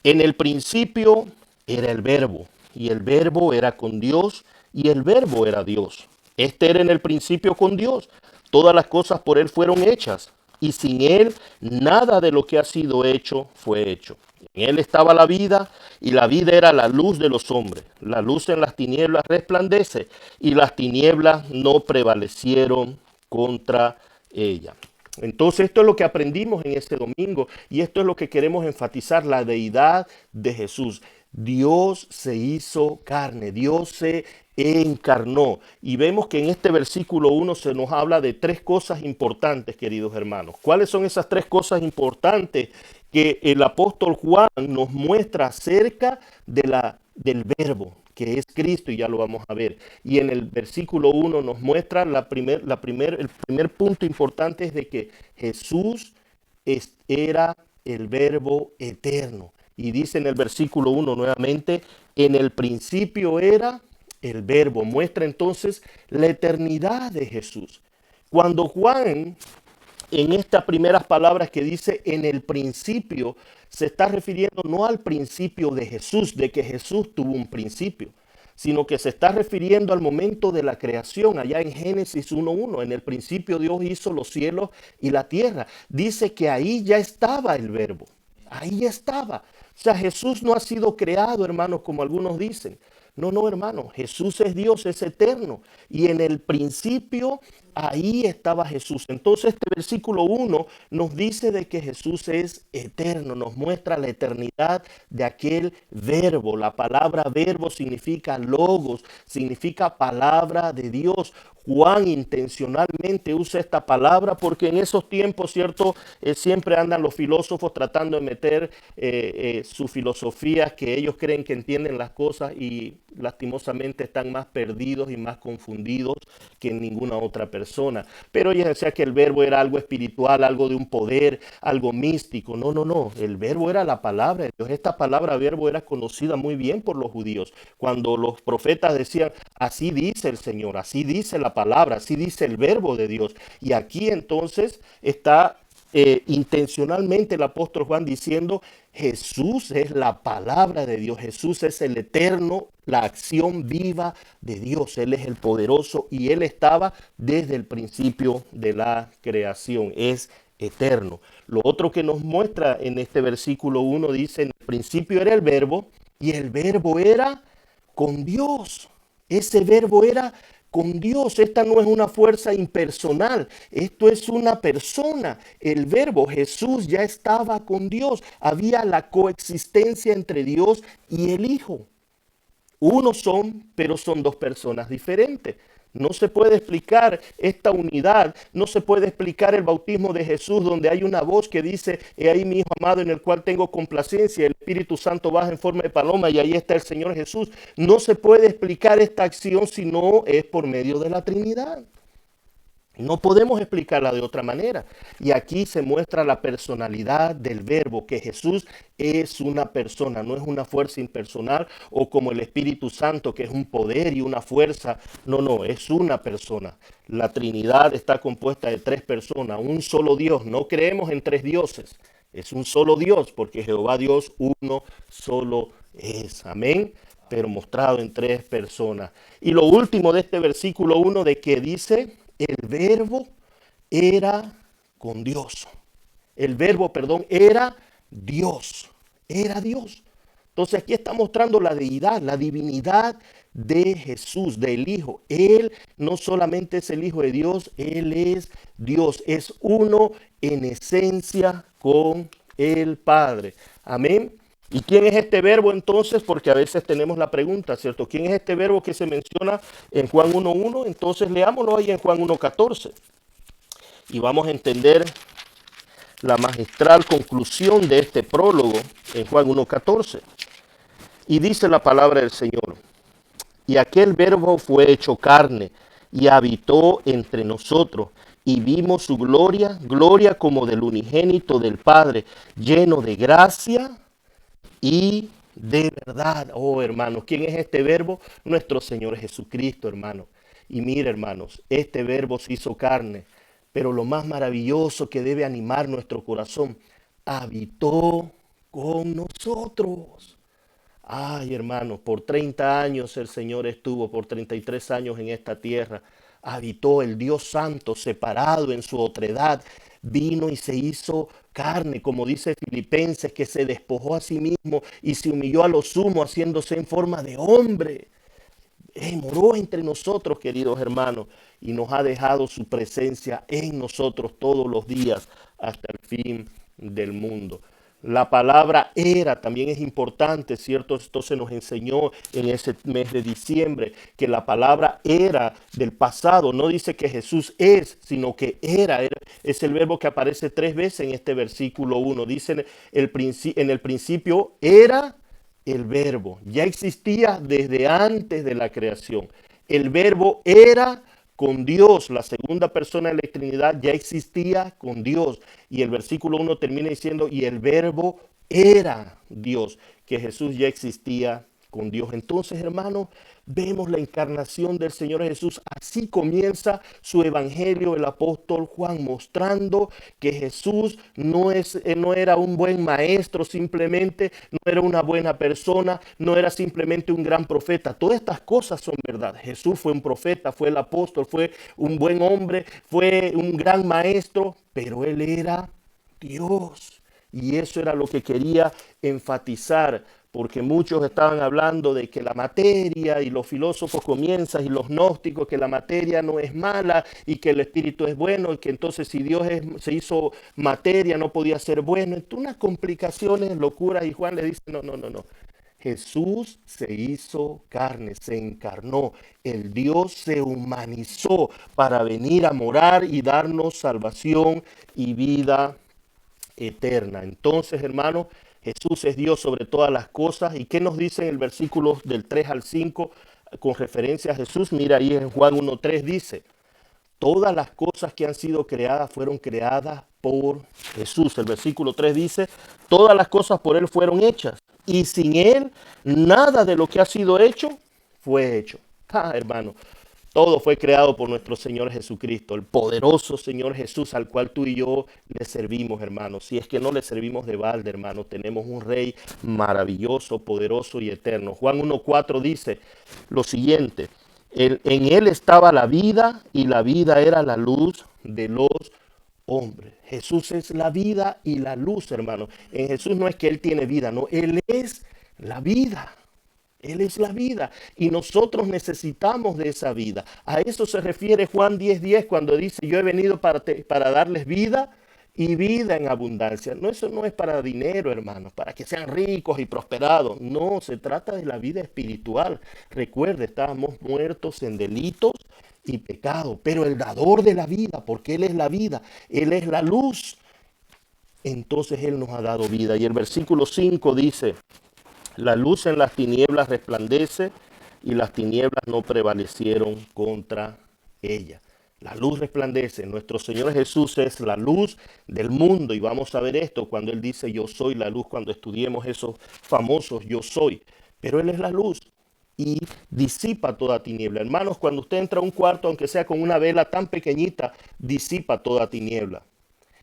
en el principio era el verbo, y el verbo era con Dios, y el verbo era Dios. Este era en el principio con Dios. Todas las cosas por él fueron hechas, y sin él nada de lo que ha sido hecho fue hecho. En él estaba la vida, y la vida era la luz de los hombres. La luz en las tinieblas resplandece, y las tinieblas no prevalecieron contra ella. Entonces esto es lo que aprendimos en este domingo y esto es lo que queremos enfatizar, la deidad de Jesús. Dios se hizo carne, Dios se encarnó. Y vemos que en este versículo 1 se nos habla de tres cosas importantes, queridos hermanos. ¿Cuáles son esas tres cosas importantes que el apóstol Juan nos muestra acerca del verbo, que es Cristo, y ya lo vamos a ver? Y en el versículo 1 nos muestra el primer punto importante es de que Jesús era el verbo eterno. Y dice en el versículo 1 nuevamente, en el principio era el verbo. Muestra entonces la eternidad de Jesús. Cuando Juan en estas primeras palabras que dice en el principio, se está refiriendo no al principio de Jesús, de que Jesús tuvo un principio, sino que se está refiriendo al momento de la creación, allá en Génesis 1:1. En el principio Dios hizo los cielos y la tierra. Dice que ahí ya estaba el verbo, ahí estaba. O sea, Jesús no ha sido creado, hermanos, como algunos dicen. No, no, hermano, Jesús es Dios, es eterno. Y en el principio, ahí estaba Jesús. Entonces este versículo 1 nos dice de que Jesús es eterno, nos muestra la eternidad de aquel verbo. La palabra verbo significa logos, significa palabra de Dios. Juan intencionalmente usa esta palabra porque en esos tiempos, ¿cierto? Siempre andan los filósofos tratando de meter su filosofía, que ellos creen que entienden las cosas y lastimosamente están más perdidos y más confundidos que ninguna otra persona. Pero ellos decían que el verbo era algo espiritual, algo de un poder, algo místico. No, no, no. El verbo era la palabra de Dios. Esta palabra verbo era conocida muy bien por los judíos. Cuando los profetas decían, así dice el Señor, así dice la palabra, así dice el verbo de Dios. Y aquí entonces está intencionalmente el apóstol Juan diciendo, Jesús es la palabra de Dios, Jesús es el eterno, la acción viva de Dios, Él es el poderoso y Él estaba desde el principio de la creación, es eterno. Lo otro que nos muestra en este versículo 1 dice, en el principio era el verbo y el verbo era con Dios. Ese verbo era con Dios. Esta no es una fuerza impersonal, esto es una persona. El verbo Jesús ya estaba con Dios. Había la coexistencia entre Dios y el Hijo. Uno son, pero son dos personas diferentes. No se puede explicar esta unidad, no se puede explicar el bautismo de Jesús donde hay una voz que dice, he ahí mi Hijo amado en el cual tengo complacencia, el Espíritu Santo baja en forma de paloma y ahí está el Señor Jesús. No se puede explicar esta acción si no es por medio de la Trinidad. No podemos explicarla de otra manera. Y aquí se muestra la personalidad del verbo, que Jesús es una persona, no es una fuerza impersonal o como el Espíritu Santo, que es un poder y una fuerza. No, no, es una persona. La Trinidad está compuesta de tres personas, un solo Dios. No creemos en tres dioses. Es un solo Dios, porque Jehová Dios uno solo es. Amén. Pero mostrado en tres personas. Y lo último de este versículo 1 de que dice, el verbo era con Dios. El verbo, perdón, era Dios. Era Dios. Entonces aquí está mostrando la deidad, la divinidad de Jesús, del Hijo. Él no solamente es el Hijo de Dios, Él es Dios. Es uno en esencia con el Padre. Amén. ¿Y quién es este verbo entonces? Porque a veces tenemos la pregunta, ¿cierto? ¿Quién es este verbo que se menciona en Juan 1:1? Entonces leámoslo ahí en Juan 1:14. Y vamos a entender la magistral conclusión de este prólogo en Juan 1:14. Y dice la palabra del Señor, y aquel verbo fue hecho carne y habitó entre nosotros y vimos su gloria, gloria como del unigénito del Padre, lleno de gracia y de verdad. Oh, hermanos, ¿quién es este verbo? Nuestro Señor Jesucristo, hermano. Y mira, hermanos, este verbo se hizo carne, pero lo más maravilloso que debe animar nuestro corazón, habitó con nosotros. Ay, hermanos, por 30 años el Señor estuvo, por 33 años en esta tierra. Habitó el Dios Santo, separado en su otredad. Vino y se hizo carne, como dice Filipenses, que se despojó a sí mismo y se humilló a lo sumo, haciéndose en forma de hombre. Moró entre nosotros, queridos hermanos, y nos ha dejado su presencia en nosotros todos los días hasta el fin del mundo. La palabra era también es importante, ¿cierto? Esto se nos enseñó en ese mes de diciembre, que la palabra era del pasado. No dice que Jesús es, sino que es el verbo que aparece 3 veces en este versículo 1. Dice en el principio era el verbo, ya existía desde antes de la creación. El verbo era con Dios, la segunda persona de la Trinidad ya existía con Dios. Y el versículo 1 termina diciendo, y el verbo era Dios, que Jesús ya existía con Dios. Entonces, hermanos, vemos la encarnación del Señor Jesús. Así comienza su evangelio el apóstol Juan, mostrando que Jesús no era un buen maestro simplemente, no era una buena persona, no era simplemente un gran profeta. Todas estas cosas son verdad. Jesús fue un profeta, fue el apóstol, fue un buen hombre, fue un gran maestro, pero él era Dios. Y eso era lo que quería enfatizar, porque muchos estaban hablando de que la materia, y los filósofos comienzan, y los gnósticos, que la materia no es mala y que el espíritu es bueno, y que entonces si Dios se hizo materia no podía ser bueno. Entonces unas complicaciones, locuras, y Juan le dice, no, no, no, no. Jesús se hizo carne, se encarnó, el Dios se humanizó para venir a morar y darnos salvación y vida eterna. Entonces, hermano, Jesús es Dios sobre todas las cosas. ¿Y qué nos dice en el versículo del 3 al 5 con referencia a Jesús? Mira, ahí en Juan 1:3 dice, todas las cosas que han sido creadas fueron creadas por Jesús. El versículo 3 dice, todas las cosas por Él fueron hechas. Y sin Él, nada de lo que ha sido hecho fue hecho. Hermano, todo fue creado por nuestro Señor Jesucristo, el poderoso Señor Jesús al cual tú y yo le servimos, hermano. Si es que no le servimos de balde, hermano, tenemos un Rey maravilloso, poderoso y eterno. Juan 1:4 dice lo siguiente, en Él estaba la vida y la vida era la luz de los hombres. Jesús es la vida y la luz, hermano. En Jesús no es que Él tiene vida, no, Él es la vida. Él es la vida y nosotros necesitamos de esa vida. A eso se refiere Juan 10:10 cuando dice, yo he venido para darles vida y vida en abundancia. No, eso no es para dinero, hermanos, para que sean ricos y prosperados. No, se trata de la vida espiritual. Recuerde, estábamos muertos en delitos y pecado, pero el dador de la vida, porque Él es la vida, Él es la luz, entonces Él nos ha dado vida. Y el versículo 5 dice, la luz en las tinieblas resplandece y las tinieblas no prevalecieron contra ella. La luz resplandece. Nuestro Señor Jesús es la luz del mundo y vamos a ver esto cuando Él dice yo soy la luz, cuando estudiemos esos famosos yo soy. Pero Él es la luz y disipa toda tiniebla. Hermanos, cuando usted entra a un cuarto, aunque sea con una vela tan pequeñita, disipa toda tiniebla.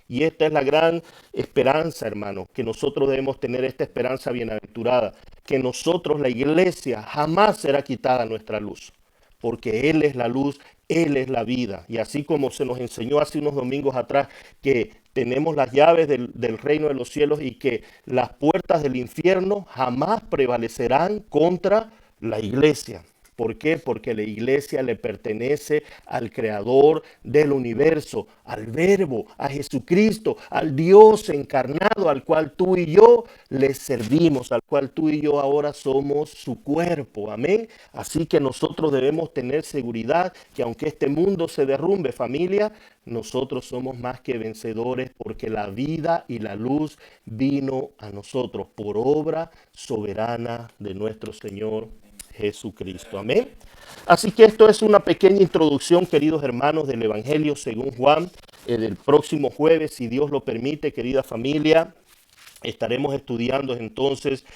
Y esta es la gran esperanza, hermano, que nosotros debemos tener esta esperanza bienaventurada, que nosotros, la iglesia, jamás será quitada nuestra luz, porque Él es la luz, Él es la vida. Y así como se nos enseñó hace unos domingos atrás que tenemos las llaves del reino de los cielos y que las puertas del infierno jamás prevalecerán contra la iglesia. ¿Por qué? Porque la iglesia le pertenece al creador del universo, al verbo, a Jesucristo, al Dios encarnado, al cual tú y yo le servimos, al cual tú y yo ahora somos su cuerpo. Amén. Así que nosotros debemos tener seguridad que aunque este mundo se derrumbe, familia, nosotros somos más que vencedores porque la vida y la luz vino a nosotros por obra soberana de nuestro Señor Jesucristo. Amén. Así que esto es una pequeña introducción, queridos hermanos, del Evangelio según Juan. Del próximo jueves, si Dios lo permite, querida familia, estaremos estudiando entonces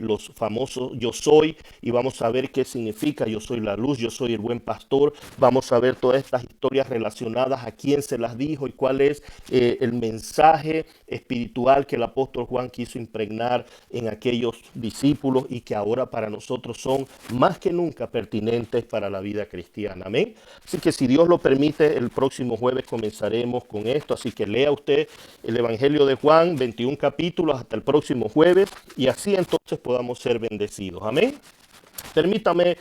los famosos yo soy, y vamos a ver qué significa yo soy la luz, yo soy el buen pastor. Vamos a ver todas estas historias relacionadas a quién se las dijo y cuál es el mensaje espiritual que el apóstol Juan quiso impregnar en aquellos discípulos y que ahora para nosotros son más que nunca pertinentes para la vida cristiana. Amén. Así que si Dios lo permite, el próximo jueves comenzaremos con esto. Así que lea usted el Evangelio de Juan, 21 capítulos, hasta el próximo jueves, y así entonces podamos ser bendecidos. Amén. Permítame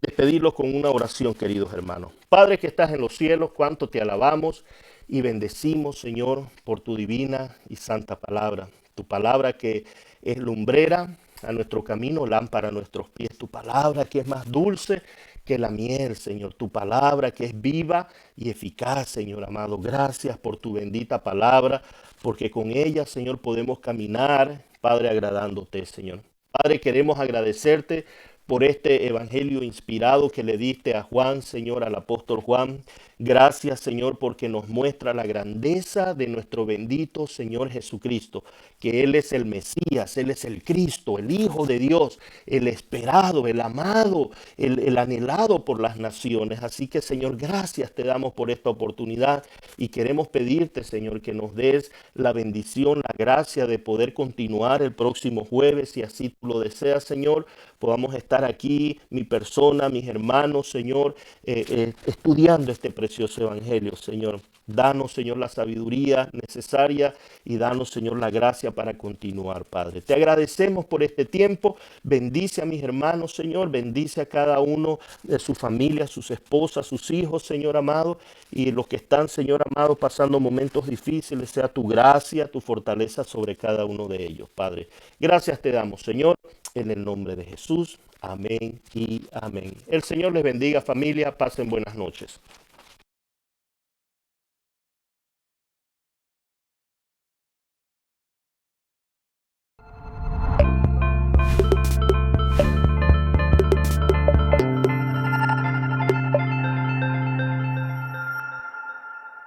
despedirlo con una oración, queridos hermanos. Padre que estás en los cielos, cuánto te alabamos y bendecimos, Señor, por tu divina y santa palabra. Tu palabra que es lumbrera a nuestro camino, lámpara a nuestros pies. Tu palabra que es más dulce que la miel, Señor. Tu palabra que es viva y eficaz, Señor amado. Gracias por tu bendita palabra, porque con ella, Señor, podemos caminar, Padre, agradándote, Señor. Padre, queremos agradecerte por este evangelio inspirado que le diste a Juan, Señor, al apóstol Juan. Gracias, Señor, porque nos muestra la grandeza de nuestro bendito Señor Jesucristo, que Él es el Mesías, Él es el Cristo, el Hijo de Dios, el esperado, el amado, el anhelado por las naciones. Así que, Señor, gracias te damos por esta oportunidad y queremos pedirte, Señor, que nos des la bendición, la gracia de poder continuar el próximo jueves, si así tú lo deseas, Señor. Podamos estar aquí, mi persona, mis hermanos, Señor, estudiando este precioso evangelio, Señor. Danos, Señor, la sabiduría necesaria y danos, Señor, la gracia para continuar, Padre. Te agradecemos por este tiempo. Bendice a mis hermanos, Señor. Bendice a cada uno de su familia, sus esposas, sus hijos, Señor amado. Y los que están, Señor amado, pasando momentos difíciles, sea tu gracia, tu fortaleza sobre cada uno de ellos, Padre. Gracias te damos, Señor, en el nombre de Jesús. Amén y amén. El Señor les bendiga, familia. Pasen buenas noches.